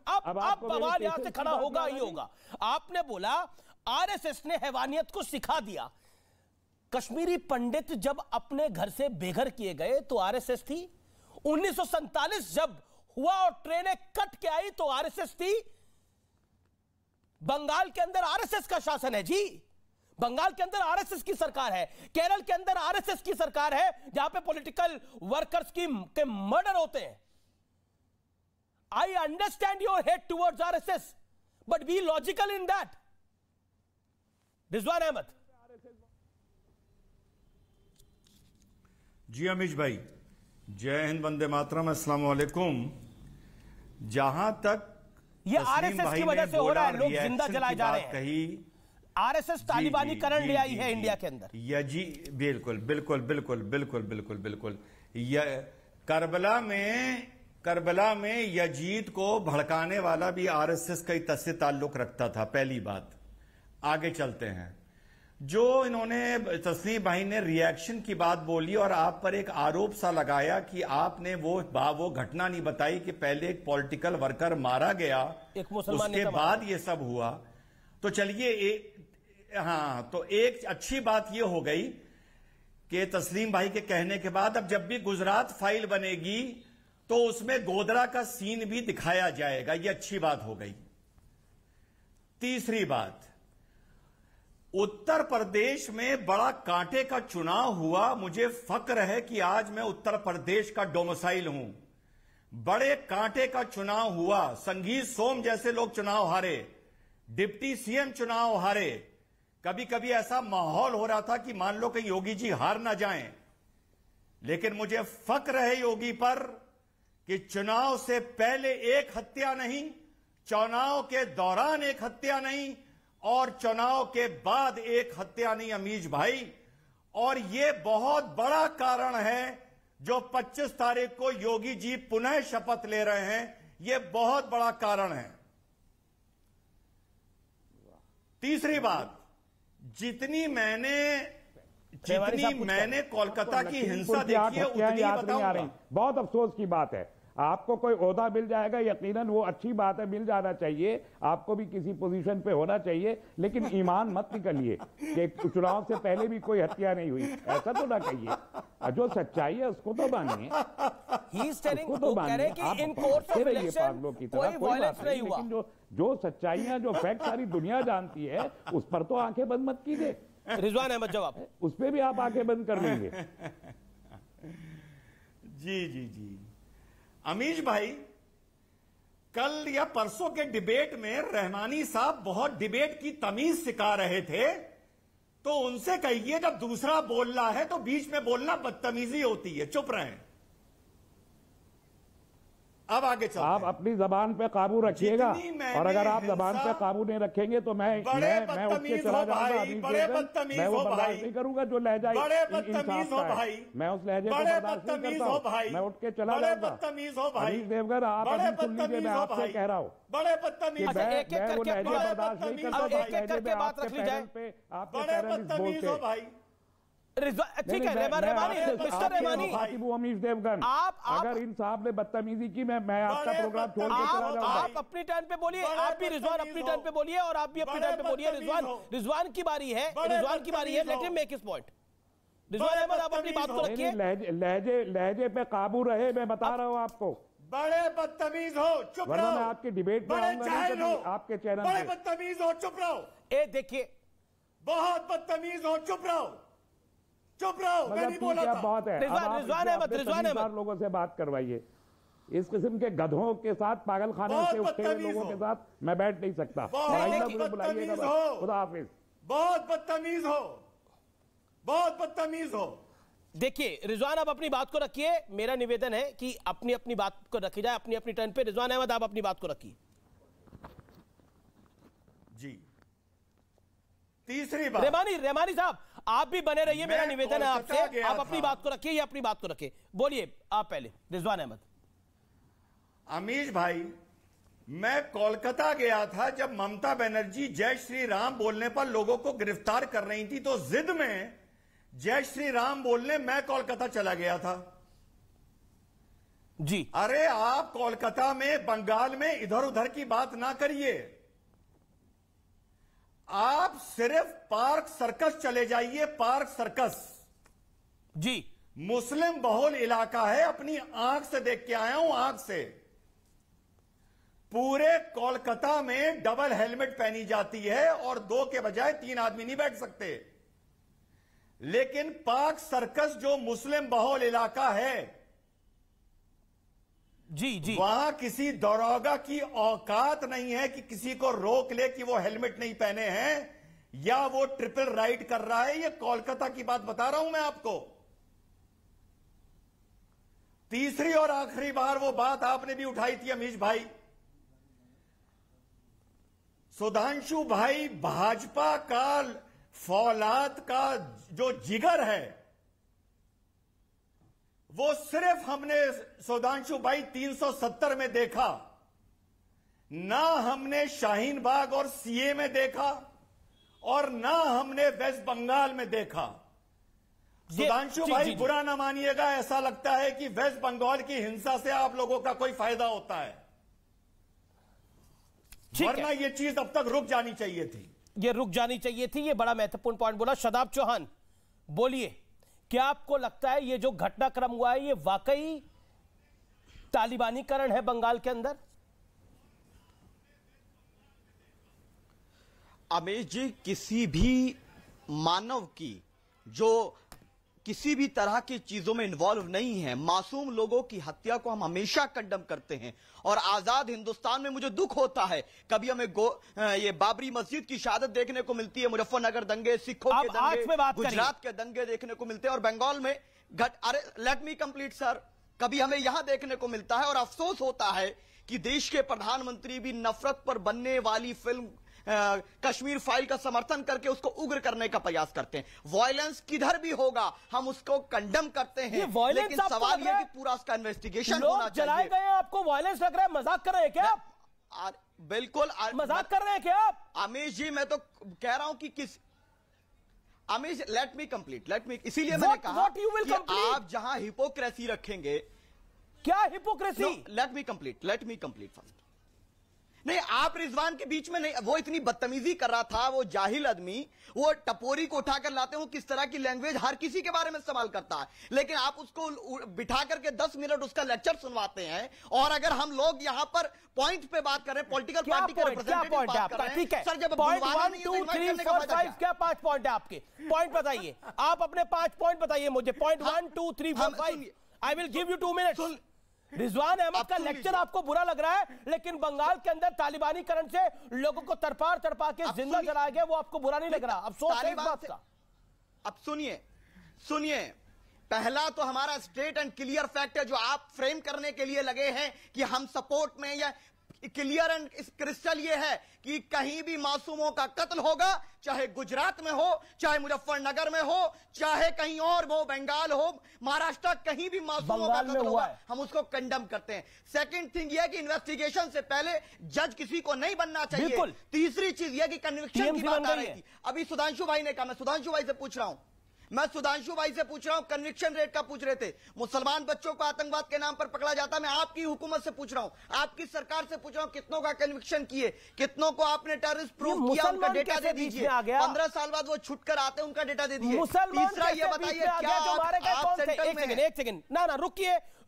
बवाल यहां से खड़ा होगा ही होगा। आपने बोला आरएसएस ने हैवानियत को सिखा दिया। कश्मीरी पंडित जब अपने घर से बेघर किए गए तो आरएसएस थी। 1947 जब हुआ और ट्रेनें कट के आई तो आरएसएस थी। बंगाल के अंदर आरएसएस का शासन है जी। बंगाल के अंदर आरएसएस की सरकार है, केरल के अंदर आरएसएस की सरकार है, जहां पे पॉलिटिकल वर्कर्स के मर्डर होते हैं। I understand your hate towards RSS, but be logical in that. Rizwan Ahmed. जी अमीश भाई, जय हिंद, वंदे मातरम, अस्सलाम वालेकुम। जहां तक ये आरएसएस की वजह से हो रहा है, लोग जिंदा जलाए जा रहे हैं। कही आरएसएस तालिबानीकरण ले आई है इंडिया के अंदर। जी बिल्कुल बिल्कुल बिल्कुल बिल्कुल बिल्कुल बिल्कुल। करबला में यजीद को भड़काने वाला भी आरएसएस का ही से ताल्लुक रखता था। पहली बात, आगे चलते हैं। जो इन्होंने तस्लीम भाई ने रिएक्शन की बात बोली और आप पर एक आरोप सा लगाया कि आपने वो घटना नहीं बताई कि पहले एक पॉलिटिकल वर्कर मारा गया, एक मुसलमान उसके बाद ये सब हुआ। तो चलिए तो एक अच्छी बात ये हो गई कि तस्लीम भाई के कहने के बाद अब जब भी गुजरात फाइल बनेगी तो उसमें गोधरा का सीन भी दिखाया जाएगा, ये अच्छी बात हो गई। तीसरी बात, उत्तर प्रदेश में बड़ा कांटे का चुनाव हुआ। मुझे फक्र है कि आज मैं उत्तर प्रदेश का डोमिसाइल हूं। बड़े कांटे का चुनाव हुआ। संगीत सोम जैसे लोग चुनाव हारे, डिप्टी सीएम चुनाव हारे। कभी कभी ऐसा माहौल हो रहा था कि मान लो कि योगी जी हार ना जाएं, लेकिन मुझे फक्र है योगी पर कि चुनाव से पहले एक हत्या नहीं, चुनाव के दौरान एक हत्या नहीं और चुनाव के बाद एक हत्या नहीं अमीश भाई। और यह बहुत बड़ा कारण है जो 25 तारीख को योगी जी पुनः शपथ ले रहे हैं, यह बहुत बड़ा कारण है। तीसरी बात, जितनी मैंने कोलकाता की हिंसा देखी है उतनी बताऊंगा। बहुत अफसोस की बात है, आपको कोई ओहदा मिल जाएगा, यकीनन वो अच्छी बात है, मिल जाना चाहिए, आपको भी किसी पोजीशन पे होना चाहिए, लेकिन ईमान मत निकलिए कि चुनाव से पहले भी कोई हत्या नहीं हुई, ऐसा तो ना कहिए। जो सच्चाई है उसको तो मानिए, उसको तो मानिए। आप रहिए पागलों की तरह, कोई बात नहीं, लेकिन जो सच्चाइयां, जो फैक्ट सारी दुनिया जानती है, उस पर तो आंखें बंद मत कीजिए। रिजवान अहमद जवाब, उस पर भी आप आंखें बंद कर लेंगे। जी जी जी अमीश भाई, कल या परसों के डिबेट में रहमानी साहब बहुत डिबेट की तमीज सिखा रहे थे, तो उनसे कहिए जब दूसरा बोल रहा है तो बीच में बोलना बदतमीजी होती है, चुप रहें। अब आगे चलते हैं। आप अपनी जबान पे काबू रखिएगा, और अगर आप जबान पे काबू नहीं रखेंगे तो मैं उठ के चला जाऊंगा। मैं वो बर्दाश्त नहीं करूंगा जो लहजा इंसाफ का है, मैं उस लहजे को बर्दाश्त नहीं करता हूं, मैं उठ के चला जाऊंगा। अमीश देवगन, आप अभी सुन लीजिए, मैं आपसे कह रहा हूं, बड़े बदतमीज, मैं वो लहजे बर्दाश्त नहीं करता, लहजे में आपके पैनल पे आपके पैनलिस्ट बोलते। ठीक है रहमानी, मिस्टर रहमानी, अमीश देवगन, अगर इन साहब ने बदतमीजी की, मैं आपका प्रोग्राम छोड़ के चला जाऊंगा। आप अपनी टर्न पे बोलिए, आप भी रिजवान अपनी टर्न पे बोलिए, और आप भी अपनी टर्न पे बोलिए। रिजवान की बारी है, let him make his point. Rizwan Ahmed, आप अपनी बात को रखिए। लहजे पे काबू रहे, मैं बता रहा हूँ आपको। बड़े बदतमीज हो, चुप रहो। मैं आपकी डिबेट में आऊंगा आपके चैनल पे। बड़े बदतमीज हो, चुप रहो। देखिए, बहुत बदतमीज हो, चुप रहो, चुप रहो। मैं नहीं बोला था। बात है, रिजवान लोगों से बात करवाइए। इस किस्म के गधों के साथ, पागल खाने से उठे हुए लोगों के साथ मैं बैठ नहीं सकता। खुदा हाफिज। बहुत बदतमीज हो, बहुत बदतमीज हो। देखिए रिजवान, आप अपनी बात को रखिए, मेरा निवेदन है कि अपनी अपनी बात को रखी जाए, अपनी अपनी टर्न पे। रिजवान अहमद, आप अपनी बात को रखिए। जी तीसरी बात, रहमानी साहब, आप भी बने रहिए, मेरा निवेदन है आपसे, आप अपनी बात को रखिए, ये अपनी बात को रखिए। बोलिए आप पहले, रिजवान अहमद। अमीश भाई, मैं कोलकाता गया था जब ममता बनर्जी जय श्री राम बोलने पर लोगों को गिरफ्तार कर रही थी, तो जिद में जय श्री राम बोलने मैं कोलकाता चला गया था। जी, अरे आप कोलकाता में, बंगाल में इधर उधर की बात ना करिए, आप सिर्फ पार्क सर्कस चले जाइए। पार्क सर्कस जी, मुस्लिम बहुल इलाका है, अपनी आंख से देख के आया हूं, आंख से। पूरे कोलकाता में डबल हेलमेट पहनी जाती है और 2 के बजाय 3 आदमी नहीं बैठ सकते। लेकिन पाक सर्कस जो मुस्लिम बहुल इलाका है, जी वहां किसी दरोगा की औकात नहीं है कि किसी को रोक ले कि वो हेलमेट नहीं पहने हैं या वो ट्रिपल राइड कर रहा है। ये कोलकाता की बात बता रहा हूं मैं आपको। तीसरी और आखिरी बार वो बात आपने भी उठाई थी अमीश भाई। सुधांशु भाई भाजपा का फौलाद का जो जिगर है, वो सिर्फ हमने सुधांशु भाई 370 में देखा, ना हमने शाहीन बाग और सीए में देखा और ना हमने वेस्ट बंगाल में देखा। सुधांशु भाई बुरा ना मानिएगा, ऐसा लगता है कि वेस्ट बंगाल की हिंसा से आप लोगों का कोई फायदा होता है, वरना ये चीज अब तक रुक जानी चाहिए थी। ये रुक जानी चाहिए थी। ये बड़ा महत्वपूर्ण पॉइंट बोला शादाब चौहान। बोलिए, क्या आपको लगता है ये जो घटनाक्रम हुआ है ये वाकई तालिबानीकरण है बंगाल के अंदर? अमेश जी, किसी भी मानव की जो किसी भी तरह की चीजों में इन्वॉल्व नहीं है, मासूम लोगों की हत्या को हम हमेशा कंडम करते हैं। और आजाद हिंदुस्तान में मुझे दुख होता है, कभी हमें ये बाबरी मस्जिद की शहादत देखने को मिलती है, मुजफ्फरनगर दंगे, सिखों के दंगे, गुजरात के दंगे देखने को मिलते हैं, और बंगाल में अरे लेट मी कंप्लीट सर, कभी हमें यहां देखने को मिलता है। और अफसोस होता है कि देश के प्रधानमंत्री भी नफरत पर बनने वाली फिल्म कश्मीर फाइल का समर्थन करके उसको उग्र करने का प्रयास करते हैं। वायलेंस किधर भी होगा हम उसको कंडेम करते हैं, लेकिन सवाल यह कि पूरा उसका इन्वेस्टिगेशन होना चाहिए। जलाए गए आपको वायलेंस लग रहा है? मजाक कर रहे हैं क्या आप? बिल्कुल मजाक कर रहे हैं क्या आप? अमीश जी, मैं तो कह रहा हूं कि अमीश, लेट मी कंप्लीट, इसीलिए मैंने कहा कि आप जहां हिपोक्रेसी रखेंगे। क्या hypocrisy? Let me complete first. नहीं, आप रिजवान के बीच में नहीं, वो इतनी बदतमीजी कर रहा था, वो जाहिल आदमी, वो टपोरी को उठाकर लाते हो, किस तरह की लैंग्वेज हर किसी के बारे में सवाल करता है, लेकिन आप उसको बिठा करके 10 मिनट उसका लेक्चर सुनवाते हैं। और अगर हम लोग यहां पर पॉइंट पे बात कर रहे हैं, पॉलिटिकल पार्टी के रिप्रेजेंटेटिव बात कर रहे हैं, सर जब पॉइंट 1 2 3 4 5 क्या 5 पॉइंट है आपके? पॉइंट बताइए, आप अपने 5 पॉइंट बताइए मुझे। Point 1 2 3 4 5, I will give you 2 minutes. Rizwan Ahmed का लेक्चर आपको बुरा लग रहा है, लेकिन बंगाल के अंदर तालिबानीकरण से लोगों को तड़पा के जिंदा जलाया गया, वो आपको बुरा नहीं लग रहा? अफसोस है इस बात का। अब सुनिए, पहला तो हमारा स्ट्रेट एंड क्लियर फैक्ट है जो आप फ्रेम करने के लिए लगे हैं कि हम सपोर्ट में, या क्लियर एंड क्रिस्टल ये है कि कहीं भी मासूमों का कत्ल होगा, चाहे गुजरात में हो, चाहे मुजफ्फरनगर में हो, चाहे कहीं और हो, बंगाल हो, महाराष्ट्र, कहीं भी मासूमों का कत्ल होगा, हम उसको कंडेम करते हैं। सेकंड थिंग यह है कि इन्वेस्टिगेशन से पहले जज किसी को नहीं बनना चाहिए। तीसरी चीज यह कि कन्विक्शन की बात आ रही थी, अभी सुधांशु भाई ने कहा, मैं सुधांशु भाई से पूछ रहा हूं, कन्विक्शन रेट का पूछ रहे थे। मुसलमान बच्चों को आतंकवाद के नाम पर पकड़ा जाता, मैं आपकी हुकूमत से पूछ रहा हूं, आपकी सरकार से पूछ रहा हूं, कितनों का कन्विक्शन किए, कितनों को आपने टेररिस्ट प्रूव किया, उनका डेटा दे दीजिए। 15 साल बाद वो छुटकर आते हैं, उनका डेटा दे दीजिए। तीसरा ये बताइए, क्या आप सेंट्रल में? एक सेकंड, ना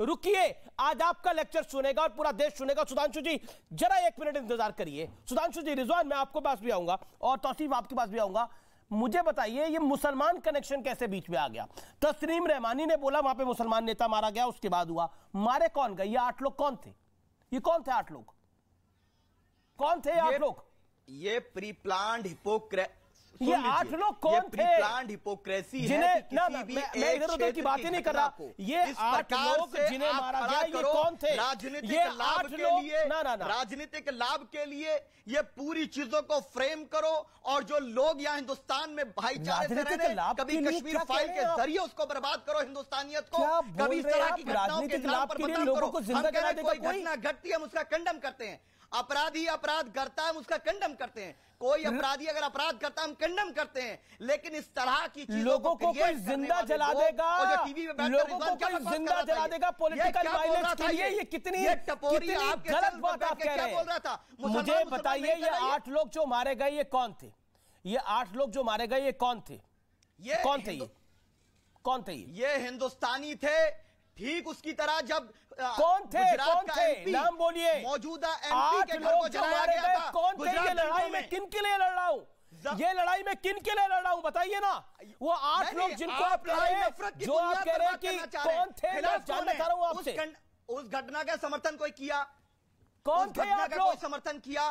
रुकिए, आज आपका लेक्चर सुनेगा और पूरा देश सुनेगा। सुधांशु जी जरा 1 मिनट इंतजार करिए। सुधांशु जी, रिजवान मैं आपके पास भी आऊंगा और तौसीफ आपके पास भी आऊंगा। मुझे बताइए ये मुसलमान कनेक्शन कैसे बीच में आ गया? तस्नीम रहमानी ने बोला वहां पे मुसलमान नेता मारा गया, उसके बाद हुआ, मारे कौन गए? ये 8 लोग कौन थे? ये कौन थे 8 लोग? कौन थे 8 लोग? ये प्री प्लान्ड ये 8 लोग कौन थे? प्लान्ड हिपोक्रेसी है। मैं इधर उधर की बात ही नहीं कर रहा। ये 8 लोग जिन्हें मारा गया, ये कौन थे? राजनीतिक लाभ के लिए, राजनीतिक लाभ के लिए ये पूरी चीजों को फ्रेम करो, और जो लोग यहाँ हिंदुस्तान में भाईचारे से रह रहे हैं, कभी कश्मीर फाइल के जरिए उसको बर्बाद करो, हिंदुस्तानियत को, कभी इस तरह की घटनाओं के नाम पर बदनाम करो। हम कह रहे हैं कोई घटना घटती है हम उसका कंडम करते हैं, अपराधी अपराध करता है हम उसका कंडम करते हैं, कोई अपराधी अगर अपराध करता है हम कंडम करते हैं, लेकिन इस तरह की चीजों लोगों को कोई जिंदा जला देगा, लोगों को कोई जिंदा जला देगा पॉलिटिकल वायलेंस के लिए, ये कितनी गलत बात आप कह रहे हैं। मुझे बताइए ये 8 लोग जो मारे गए ये कौन थे? ये 8 लोग जो मारे गए ये कौन थे? ये कौन थे? ये हिंदुस्तानी थे, ठीक उसकी तरह जब कौन थे, गुजरात कौन का थे, MP, नाम बोलिए। मौजूदा MP के घर को जलाया मारे गया गए, था। कौन थे? ये गुजरात लड़ाई में किन के लिए लड़ रहा हूं? ये लड़ाई में किन के लिए लड़ रहा हूं बताइए ना। वो 8 लोग जिनको आप कह रहे हैं, जो आप कह रहे हैं कि कौन थे, मैं जानना चाह रहा हूं आपसे। उस घटना का समर्थन कोई किया? कौन थे आप लोग? कोई समर्थन किया?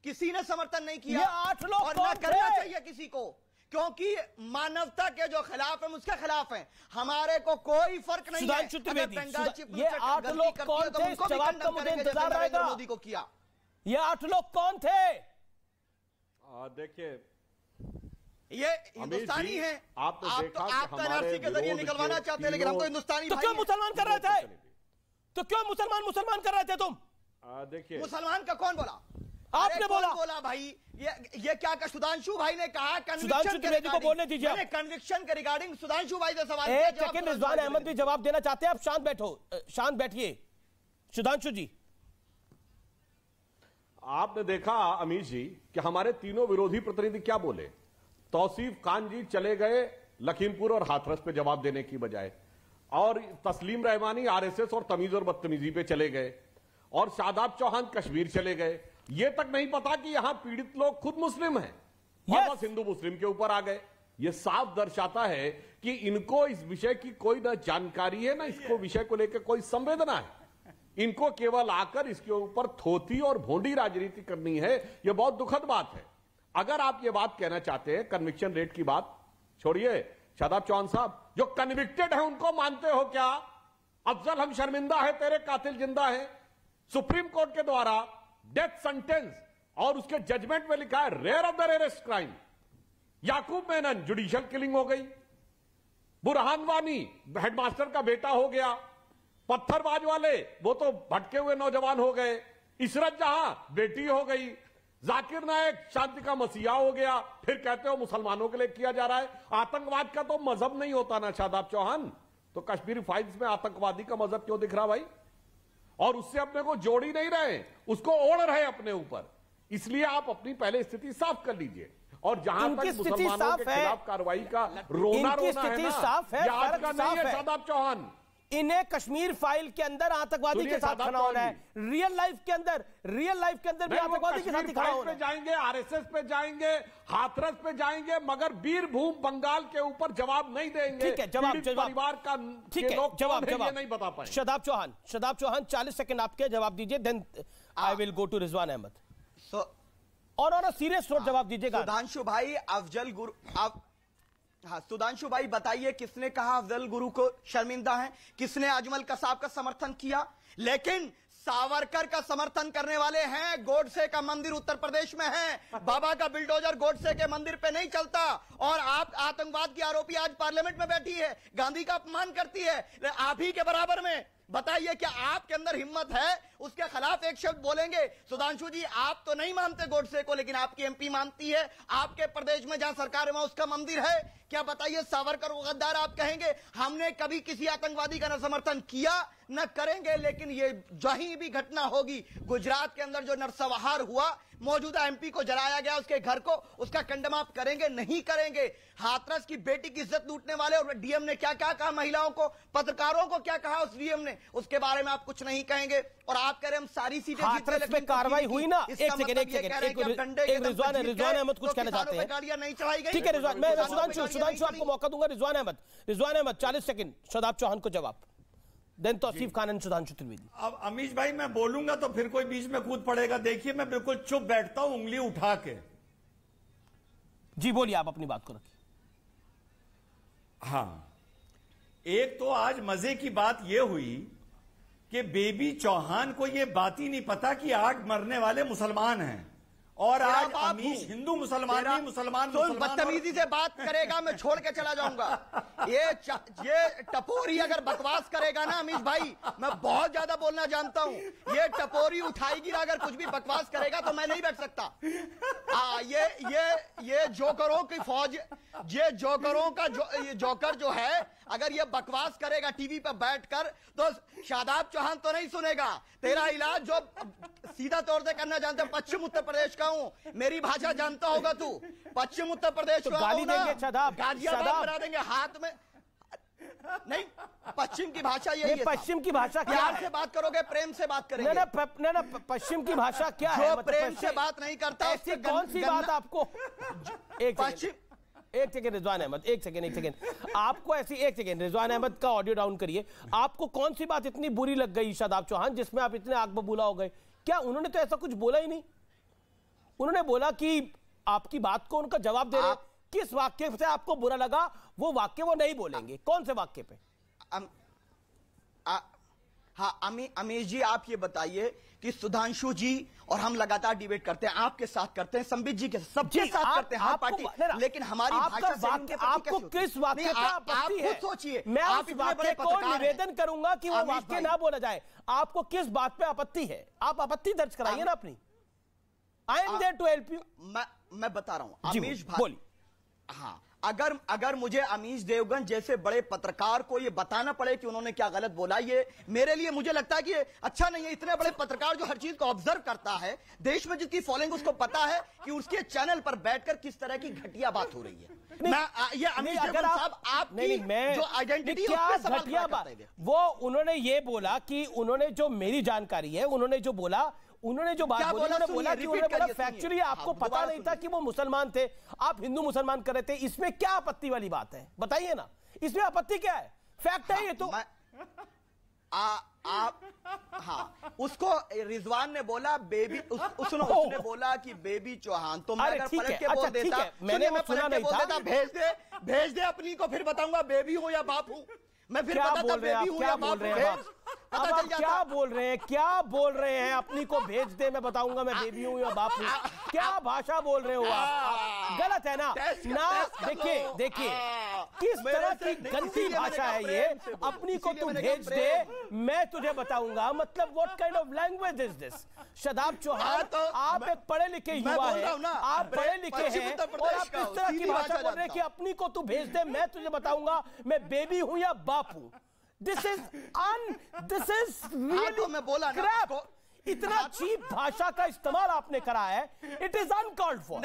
किसी ने समर्थन नहीं किया। ये 8 लोग और कौन ना करना थे? चाहिए किसी को, क्योंकि मानवता के जो खिलाफ है उसके खिलाफ है। हमारे को कोई फर्क नहीं है। सुधांशु त्रिवेदी, ये 8 गलती लोग करती कौन है तो थे? उनको इस भी जवाब खंडन का मुझे करेंगे, जैसे इंतजार नरेंद्र रहेगा। मोदी को किया। ये 8 लोग कौन थे? देखिए, ये हिंदुस्तानी है। आप तो एनआरसी के जरिए निकलवाना चाहते हैं, लेकिन हम तो हिंदुस्तानी तो क्यों मुसलमान कर रहे थे? तो क्यों मुसलमान कर रहे थे तुम? देखिए, मुसलमान का कौन बोला? आपने बोला भाई। ये क्या का सुधांशु भाई ने कहा, सुधांशु त्रिवेदी को बोलने दीजिए। मैंने कन्विक्शन के रिगार्डिंग सुधांशु भाई से सवाल एक सेकंड, रिजवान अहमद भी जवाब देना चाहते हैं। आप शांत बैठो, शांत बैठिए। सुधांशु जी, आपने देखा अमीश जी कि हमारे तीनों विरोधी प्रतिनिधि क्या बोले। तौसीफ खान जी चले गए लखीमपुर और हाथरस पे जवाब देने की बजाय, और तस्लीम रहमानी आरएसएस और तमीज और बदतमीजी पे चले गए, और शादाब चौहान कश्मीर चले गए। ये तक नहीं पता कि यहां पीड़ित लोग खुद मुस्लिम हैं और बस हिंदू मुस्लिम के ऊपर आ गए। ये साफ दर्शाता है कि इनको इस विषय की कोई ना जानकारी है, ना इसको विषय को लेकर कोई संवेदना है। इनको केवल आकर इसके ऊपर थोथी और भोंडी राजनीति करनी है। यह बहुत दुखद बात है। अगर आप ये बात कहना चाहते हैं, कन्विक्शन रेट की बात छोड़िए, शादाब चौहान साहब जो कन्विक्टेड है उनको मानते हो क्या? अफजल हम शर्मिंदा है, तेरे कातिल जिंदा है। सुप्रीम कोर्ट के द्वारा डेथ सेंटेंस और उसके जजमेंट में लिखा है rare of the rarest crime. Yakub Memon judicial killing हो गई, बुरहान वानी हेडमास्टर का बेटा हो गया, पत्थरबाज वाले वो तो भटके हुए नौजवान हो गए, इशरत जहां बेटी हो गई, जाकिर नायक शांति का मसीहा हो गया। फिर कहते हो मुसलमानों के लिए किया जा रहा है। आतंकवाद का तो मजहब नहीं होता ना शादाब चौहान, तो कश्मीरी फाइल्स में आतंकवादी का मजहब क्यों दिख रहा भाई? और उससे अपने को जोड़ ही नहीं रहे, उसको ओढ़ रहे अपने ऊपर। इसलिए आप अपनी पहले स्थिति साफ कर लीजिए। और जहां तक मुसलमानों के खिलाफ कार्रवाई का रोना है ना, ये आज का नहीं है शादाब चौहान। इन्हें कश्मीर फाइल के अंदर आतंकवादी के साथ खड़ा होना है, रियल लाइफ के अंदर भी आतंकवादी के साथ खड़ा होना है। जाएंगे, आरएसएस पे जाएंगे, हाथरस पे जाएंगे, मगर बीरभूम बंगाल के ऊपर जवाब नहीं देंगे। ठीक है, जवाब परिवार का ठीक है, जवाब नहीं बता पाए। शादाब चौहान 40 सेकंड आपके जवाब दीजिए, then I will go to Rizwan Ahmed. और सीरियस नोट जवाब दीजिएगा। सुधांशु भाई, अफजल गुरु हाँ, सुधांशु भाई बताइए, किसने कहा अफजल गुरु को शर्मिंदा है? किसने अजमल कसाब का समर्थन किया? लेकिन सावरकर का समर्थन करने वाले हैं। गोडसे का मंदिर उत्तर प्रदेश में है, बाबा का बिल्डोजर गोडसे के मंदिर पे नहीं चलता। और आप आतंकवाद की आरोपी आज पार्लियामेंट में बैठी है, गांधी का अपमान करती है आप ही के बराबर में। बताइए, क्या आपके अंदर हिम्मत है उसके खिलाफ एक शब्द बोलेंगे? सुधांशु जी, आप तो नहीं मानते गोडसे को, लेकिन आपकी एमपी मानती है। आपके प्रदेश में जहां सरकार है वहां उसका मंदिर है। क्या बताइए, सावरकर को गद्दार आप कहेंगे? हमने कभी किसी आतंकवादी का न समर्थन किया न करेंगे, लेकिन ये जहीं भी घटना होगी, गुजरात के अंदर जो नरसंहार हुआ, मौजूदा एमपी को जलाया गया उसके घर को, उसका कंडेम आप करेंगे? नहीं करेंगे। हाथरस की बेटी की इज्जत लूटने वाले और डीएम ने क्या क्या कहा महिलाओं को, पत्रकारों को क्या कहा उस डीएम ने, उसके बारे में आप कुछ नहीं कहेंगे। और आप कह रहे हम सारी सीटें हाथरस पे कार्रवाई हुई ना। एक सेकंड रिजवान अहमद कुछ कहना चाहते हैं। गाड़ियां नहीं चलाई गई। ठीक है रिजवान, मैं सुधांशु आपको मौका दूंगा। रिजवान अहमद 40 सेकंड, शादाब चौहान को जवाब, देन तौसीफ खान एंड सुधांशु त्रिवेदी। अब अमीश भाई, मैं बोलूंगा तो फिर कोई बीच में कूद पड़ेगा। देखिए, मैं बिल्कुल चुप बैठता हूं उंगली उठा के। जी बोलिए, आप अपनी बात को रखिए। हाँ, एक तो आज मजे की बात यह हुई कि बेबी चौहान को यह बात ही नहीं पता कि 8 मरने वाले मुसलमान हैं। और आज अमीश हिंदू मुसलमान नहीं, मुसलमान बदतमीजी से बात करेगा, मैं छोड़ के चला जाऊंगा। ये टपोरी अगर बकवास करेगा ना अमीश भाई, मैं बहुत ज्यादा बोलना जानता हूं। ये टपोरी उठाएगी अगर कुछ भी बकवास करेगा तो मैं नहीं बैठ सकता। ये जोकरों की फौज, ये जोकरों का जोकर जो है, अगर ये बकवास करेगा टीवी पर बैठकर तो शादाब चौहान तो नहीं सुनेगा। तेरा इलाज जो सीधा तौर से करना जानते, पश्चिम उत्तर प्रदेश का हूं, मेरी भाषा जानता होगा तू। पश्चिम उत्तर प्रदेश तो गाली देंगे शादाब, गाजियाबाद बना देंगे हाथ में नहीं। पश्चिम की भाषा यही है। पश्चिम की भाषा क्या प्यार है? से बात करोगे, प्रेम से बात करेंगे। ना पश्चिम की भाषा क्या है? जो प्रेम से बात नहीं करता, ऐसी कौन सी बात आपको? एक सेकेंड रिजवान अहमद, एक सेकेंड आपको ऐसी, एक सेकेंड रिजवान अहमद का ऑडियो डाउन करिए। आपको कौन सी बात इतनी बुरी लग गई शादाब चौहान जिसमें आप इतने आग बबूला हो गए? क्या उन्होंने तो ऐसा कुछ बोला ही नहीं। उन्होंने बोला कि आपकी बात को उनका जवाब दे रहे। किस वाक्य से आपको बुरा लगा वो वाक्य वो नहीं बोलेंगे, कौन से वाक्य पे? हाँ अमीश जी, आप ये बताइए कि सुधांशु जी और हम लगातार डिबेट करते हैं, आपके साथ करते हैं, संबित जी के सबके साथ करते हैं, हर पार्टी, लेकिन हमारी भाषा से उनके प्रति आपको किस वाक्य पे आपत्ति है? सोचिए, मैं उस वाक्य को निवेदन करूंगा कि वो वाक्य ना बोला जाए। आपको किस बात पे आपत्ति है? आप आपत्ति दर्ज कराइए ना अपनी। I am there to help you. मैं बता रहा हूं अमीश भाई, बोलिए। हाँ, अगर मुझे अमीश देवगन जैसे बड़े पत्रकार को ये बताना पड़े कि उन्होंने क्या गलत बोला, ये मेरे लिए, मुझे लगता है कि ये अच्छा नहीं है। इतने बड़े पत्रकार जो हर चीज को ऑब्जर्व करता है, देश में जिसकी फॉलोइंग, उसको पता है कि उसके चैनल पर बैठकर किस तरह की घटिया बात हो रही है। ये अमीश देवगन साहब, आपकी जो आइडेंटिटी क्या घटिया बात, वो उन्होंने ये बोला कि उन्होंने जो मेरी जानकारी है, उन्होंने जो बोला, उन्होंने जो बात बोली, उन्होंने बोला कि उन्होंने बोला फैक्चुअली आपको पता नहीं था कि वो मुसलमान थे, आप हिंदू मुसलमान कर रहे थे। इसमें क्या आपत्ति वाली बात है? बताइए ना, इसमें आपत्ति क्या है? फैक्ट है ये तो। हाँ, उसको रिजवान ने बोला बेबी, उसने बोला कि बेबी चौहान, तो मैं अगर पलट के बोल देता, मैंने सुना नहीं था, भेज दे अपनी को, फिर बताऊंगा बेबी हो या बाप हूं मैं, फिर क्या बोल रहे हैं? क्या बोल रहे हैं? अब आप क्या बोल रहे हैं? क्या बोल रहे हैं? अपनी को भेज दे, मैं बताऊंगा मैं बेबी हूं या बाप हूं। क्या भाषा बोल रहे हो आप? गलत है ना? देखिए किस तरह की गंदी भाषा है ये। अपनी को तू भेज दे, मैं तुझे बताऊंगा, मतलब what kind of language is this? Shadab Chauhan, आप एक पढ़े लिखे युवा हैं, आप पढ़े लिखे हैं, और आप किस तरह की भाषा बोल रहे हैं कि अपनी को तू भेज दे, मैं तुझे बताऊंगा मैं बेबी हूं या बाप हूं? This is really crap. इतना चीप भाषा का इस्तेमाल आपने करा है, इट इज अनकॉल्ड फॉर।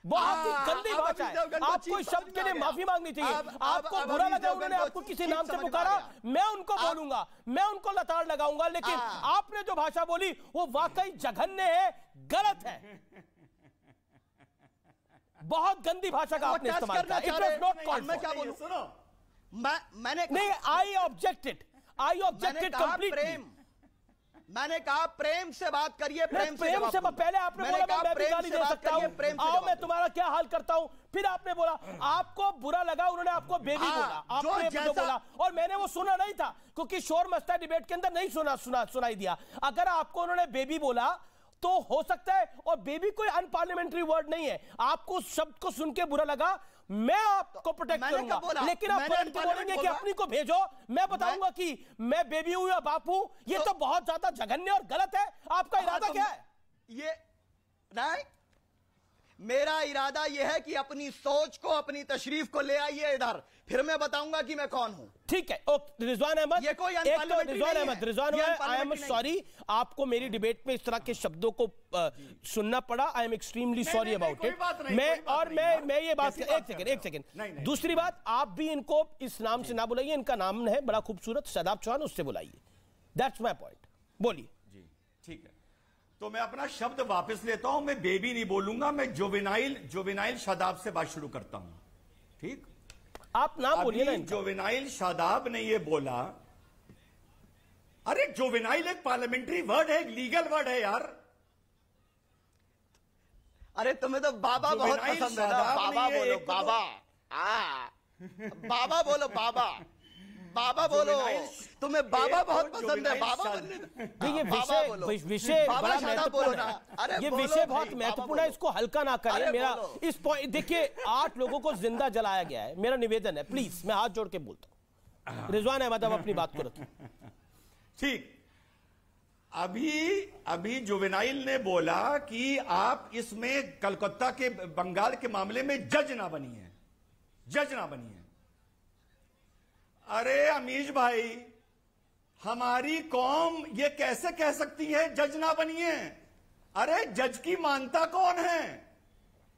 बहुत ही गंदी भाषा है। आपको इस शब्द के लिए माफी मांगनी चाहिए। आपको बुरा लगा उन्होंने आपको किसी नाम से पुकारा, मैं उनको बोलूंगा, मैं उनको लताड़ लगाऊंगा, लेकिन आपने जो भाषा बोली वो वाकई जघन्य है, गलत है। बहुत गंदी भाषा का आपने इस्तेमाल किया। It was not called for. मैं क्या बोलूं? सुनो, मैंने नहीं, आई ऑब्जेक्टेड कंप्लीटली। मैंने कहा प्रेम से बात करिए, प्रेम से पहले आपने बोला मैं भी गाली दे सकता हूं, आओ मैं तुम्हारा क्या हाल करता हूं। फिर आपने बोला आपको बुरा लगा, उन्होंने आपको बेबी बोला, आपने जो बोला, और मैंने वो सुना नहीं था क्योंकि शोर मस्ता डिबेट के अंदर नहीं सुनाई दिया। अगर आपको उन्होंने बेबी बोला तो हो सकता है, और बेबी कोई अनपार्लियामेंट्री वर्ड नहीं है, आपको उस शब्द को सुन के बुरा लगा, मैं आपको प्रोटेक्ट करूंगा, लेकिन आप बोलेंगे कि अपनी को भेजो, मैं बताऊंगा कि मैं बेबी हूं या बाप हूं, ये तो बहुत ज्यादा जघन्य और गलत है। आपका इरादा क्या है? ये नहीं, मेरा इरादा यह है कि अपनी सोच को, अपनी तशरीफ को ले आइए इधर, फिर मैं बताऊंगा कि मैं कौन हूं। ठीक है। रिजवान अहमद, ये कोई रिजवान आई एम सॉरी, आपको मेरी डिबेट में इस तरह के शब्दों को सुनना पड़ा। I am extremely sorry about it. मैं ये बात, एक सेकेंड, दूसरी बात, आप भी इनको इस नाम से ना बुलाइए, इनका नाम है बड़ा खूबसूरत, शादाब चौहान, उससे बुलाइए। That's my point. बोलिए जी। ठीक है, तो मैं अपना शब्द वापस लेता हूं, मैं बेबी नहीं बोलूंगा, मैं जोवेनाइल शादाब से बात शुरू करता हूं। ठीक, आप नाम बोलिए ना। जोवेनाइल शादाब ने ये बोला, अरे जोवेनाइल एक पार्लियामेंट्री वर्ड है, एक लीगल वर्ड है यार। अरे तुम्हें तो बाबा बहुत पसंद है ना, बाबा बोलो बाबा, बाबा बोलो बाबा, बाबा बोलो, तुम्हें बाबा बहुत पसंद है, बाबा ये विषय बड़ा महत्वपूर्ण है, ये विषय बहुत महत्वपूर्ण है, इसको हल्का ना करें। मेरा इस पॉइंट, देखिए 8 लोगों को जिंदा जलाया गया है, मेरा निवेदन है, प्लीज मैं हाथ जोड़ के बोलता हूं। रिजवान अहमद, अब अपनी बात को रखिए। ठीक, अभी जोवेनाइल ने बोला कि आप इसमें कलकत्ता के, बंगाल के मामले में जज ना बनिए। अरे अमीश भाई, हमारी कौम ये कैसे कह सकती है जज ना बनिए? अरे जज की मानता कौन है?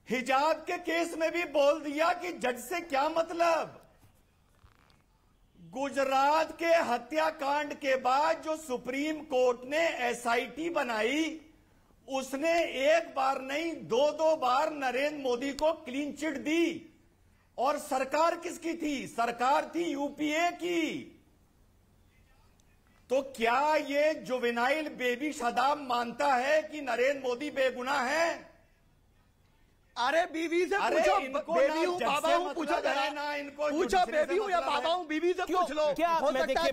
हिजाब के केस में भी बोल दिया कि जज से क्या मतलब। गुजरात के हत्याकांड के बाद जो सुप्रीम कोर्ट ने एसआईटी बनाई, उसने एक बार नहीं 2-2 बार नरेंद्र मोदी को क्लीन चिट दी। और सरकार किसकी थी? सरकार थी यूपीए की। तो क्या ये जुवेनाइल बेबी शादाब मानता है कि नरेंद्र मोदी बेगुनाह है? अरे बीवी से पूछो, बेबी हूँ बाबा हूँ, पूछो जरा ना इनको, पूछो बेबी हूँ या बाबा हूँ, बीवी से पूछ लो। क्या मैं देखिए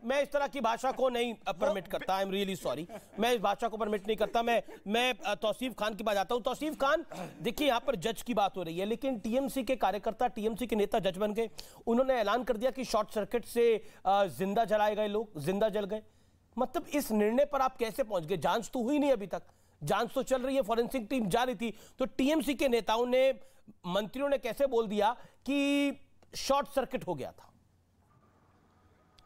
मैं इस तरह की भाषा को नहीं परमिट करता। आई एम रियली सॉरी, मैं इस भाषा को परमिट नहीं करता। मैं तौसीफ खान की बात आता हूँ। तौसीफ खान, देखिए यहाँ पर जज की बात हो रही है, लेकिन टीएमसी के कार्यकर्ता, टीएमसी के नेता जज बन गए। उन्होंने ऐलान कर दिया कि शॉर्ट सर्किट से जिंदा जलाए गए लोग जिंदा जल गए। मतलब इस निर्णय पर आप कैसे पहुंच गए? जांच तो हुई नहीं अभी तक, जांच तो चल रही है, फॉरेंसिक टीम जा रही थी, तो टीएमसी के नेताओं ने, मंत्रियों ने कैसे बोल दिया कि शॉर्ट सर्किट हो गया था?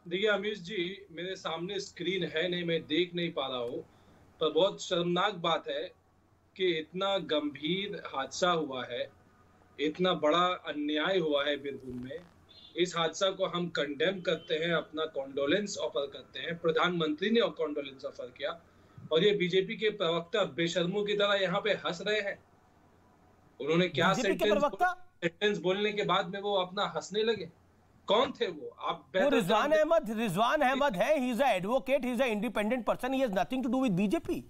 देखिए अमीश जी, मेरे सामने स्क्रीन है नहीं, मैं देख नहीं पा रहा हूँ, पर बहुत शर्मनाक बात है कि इतना गंभीर हादसा हुआ है, इतना बड़ा अन्याय हुआ है बीरभूम में। इस हादसा को हम कंडेम करते हैं, अपना कॉन्डोलेंस ऑफर करते हैं। प्रधानमंत्री ने कॉन्डोलेंस ऑफर किया और ये बीजेपी के प्रवक्ता बेशर्मों की तरह यहाँ पे हंस रहे हैं। उन्होंने क्या सेंटेंस बोलने के बाद में वो अपना हंसने लगे? कौन थे वो? आप रिजवान अहमद है, he is a advocate, he is a independent person, he has nothing to do with BJP.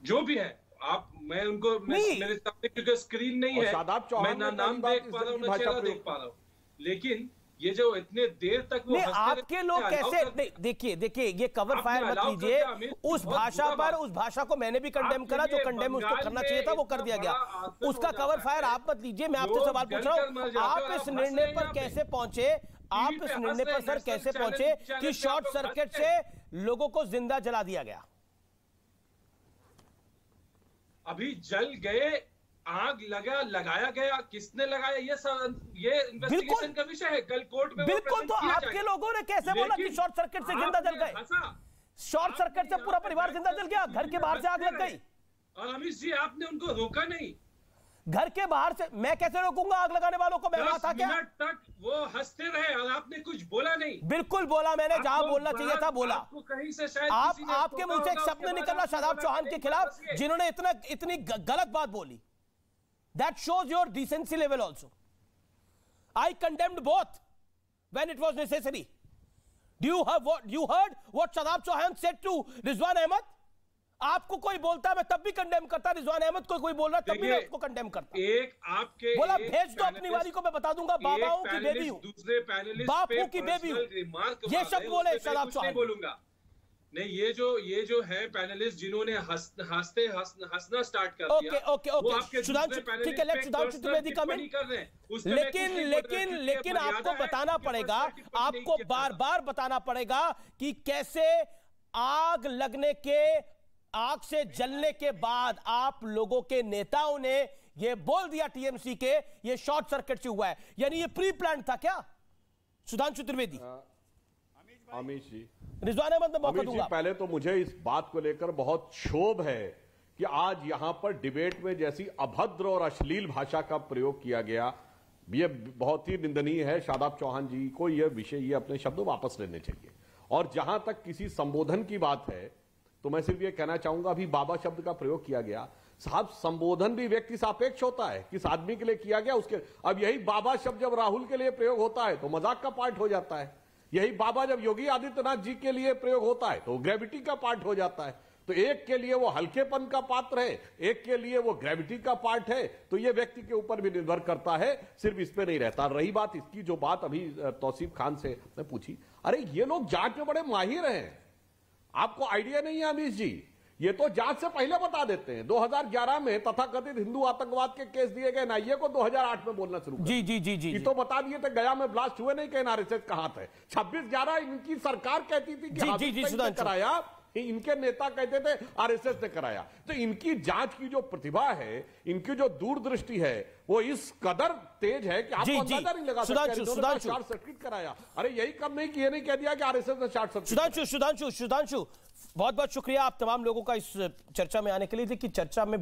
जो भी है आप, मैं उनको मेरे सामने क्योंकि स्क्रीन नहीं है, मैं ना नाम देख पा रहा हूँ ना चेहरा देख पा रहा हूँ, लेकिन ये जो इतने देर तक वो आपके लोग कैसे, देखिए ये कवर फायर मत लीजिए। उस भाषा को मैंने भी कंडेम करा, जो कंडेम उसको करना चाहिए था वो कर दिया गया। उसका कवर फायर आप मत लीजिए। मैं आपसे सवाल पूछ रहा हूँ, आप इस निर्णय पर कैसे पहुंचे? आप इस निर्णय पर सर कैसे पहुंचे कि शॉर्ट सर्किट से लोगों को जिंदा जला दिया गया? अभी जल गए, आग लगाया गया, किसने लगाया, ये इन्वेस्टिगेशन का विषय है। कल कोर्ट में बिल्कुल, तो आपके लोगों ने कैसे बोला कि शॉर्ट सर्किट से जिंदा जल गए? शॉर्ट सर्किट से पूरा परिवार जिंदा जल गया, घर के बाहर से आग लग गई। और अमित जी, आपने उनको रोका नहीं। घर के बाहर से मैं कैसे रोकूंगा आग लगाने वालों को? मैं वहां था क्या? 10 मिनट तक वो हंसते रहे और आपने कुछ बोला नहीं। बिल्कुल बोला मैंने, जहां बोलना चाहिए था बोला। कहीं से शायद आपके मुंह से एक शब्द निकलना शादाब चौहान के खिलाफ, जिन्होंने इतनी गलत बात बोली। That shows your decency level also. I condemned both when it was necessary. You heard what Shadab Chauhan said to Rizwan Ahmed? आपको कोई बोलता मैं तब भी कंडेम करता, रिजवान अहमद को कोई बोल रहा तब भी मैं उसको कंडेम करता। एक आपके बोला भेज दो अपनी वाली को, मैं बता दूंगा बाबा हूं कि बेबी हूं, दूसरे पैनलिस्ट बाप हूं कि बेबी हूं, ये शब्द बोले शदाब चौहान। बोलूंगा नहीं, ये जो है पैनलिस्ट जिन्होंने हंसना स्टार्ट कर दिया। ओके सुधांशु, ठीक है, लेट्स सुधांशु त्रिवेदी कमेंट। लेकिन आपको बताना पड़ेगा, आपको बार-बार बताना पड़ेगा कि कैसे आग से जलने के बाद आप लोगों के नेताओं ने ये बोल दिया टीएमसी के ये शॉर्ट सर्किट से हुआ है, यानी ये प्री प्लान था क्या? सुधांशु त्रिवेदी। अमीश जी, रिजवान अहमद में मौका दूंगा। पहले तो मुझे इस बात को लेकर बहुत क्षोभ है कि आज यहां पर डिबेट में जैसी अभद्र और अश्लील भाषा का प्रयोग किया गया, ये बहुत ही निंदनीय है। शादाब चौहान जी को ये अपने शब्दों वापस लेने चाहिए। और जहां तक किसी संबोधन की बात है तो मैं सिर्फ ये कहना चाहूंगा, अभी बाबा शब्द का प्रयोग किया गया, साहब संबोधन भी व्यक्ति सापेक्ष होता है, किस आदमी के लिए किया गया उसके। अब यही बाबा शब्द जब राहुल के लिए प्रयोग होता है तो मजाक का पार्ट हो जाता है, यही बाबा जब योगी आदित्यनाथ जी के लिए प्रयोग होता है तो ग्रेविटी का पार्ट हो जाता है। तो एक के लिए वो हल्केपन का पात्र है, एक के लिए वो ग्रेविटी का पार्ट है, तो ये व्यक्ति के ऊपर भी निर्भर करता है, सिर्फ इस पे नहीं रहता। रही बात इसकी जो बात अभी तौसीफ खान से ने पूछी, अरे ये लोग जांच में बड़े माहिर हैं, आपको आइडिया नहीं है अमीश जी, ये तो जांच से पहले बता देते हैं। 2011 में तथाकथित हिंदू आतंकवाद के केस दिए गए एनआईए को 2008 में बोलना शुरू किया। जी तो बता दिए थे गया में ब्लास्ट हुए नहीं, कि आरएसएस कहां थे। 26/11 इनकी सरकार कहती थी कि कराया, इनके नेता कहते थे आरएसएस ने कराया। तो इनकी जांच की जो प्रतिभा है, इनकी जो दूरदृष्टि है, वो इस कदर तेज है कि आपको अंदाजा नहीं लगा सकते। शॉर्ट सर्किट कराया, अरे यही कम नहीं कि ये नहीं कह दिया कि आरएसएस ने शॉर्ट सर्किट। सुधांशु बहुत बहुत शुक्रिया आप तमाम लोगों का इस चर्चा में आने के लिए। देखिए चर्चा में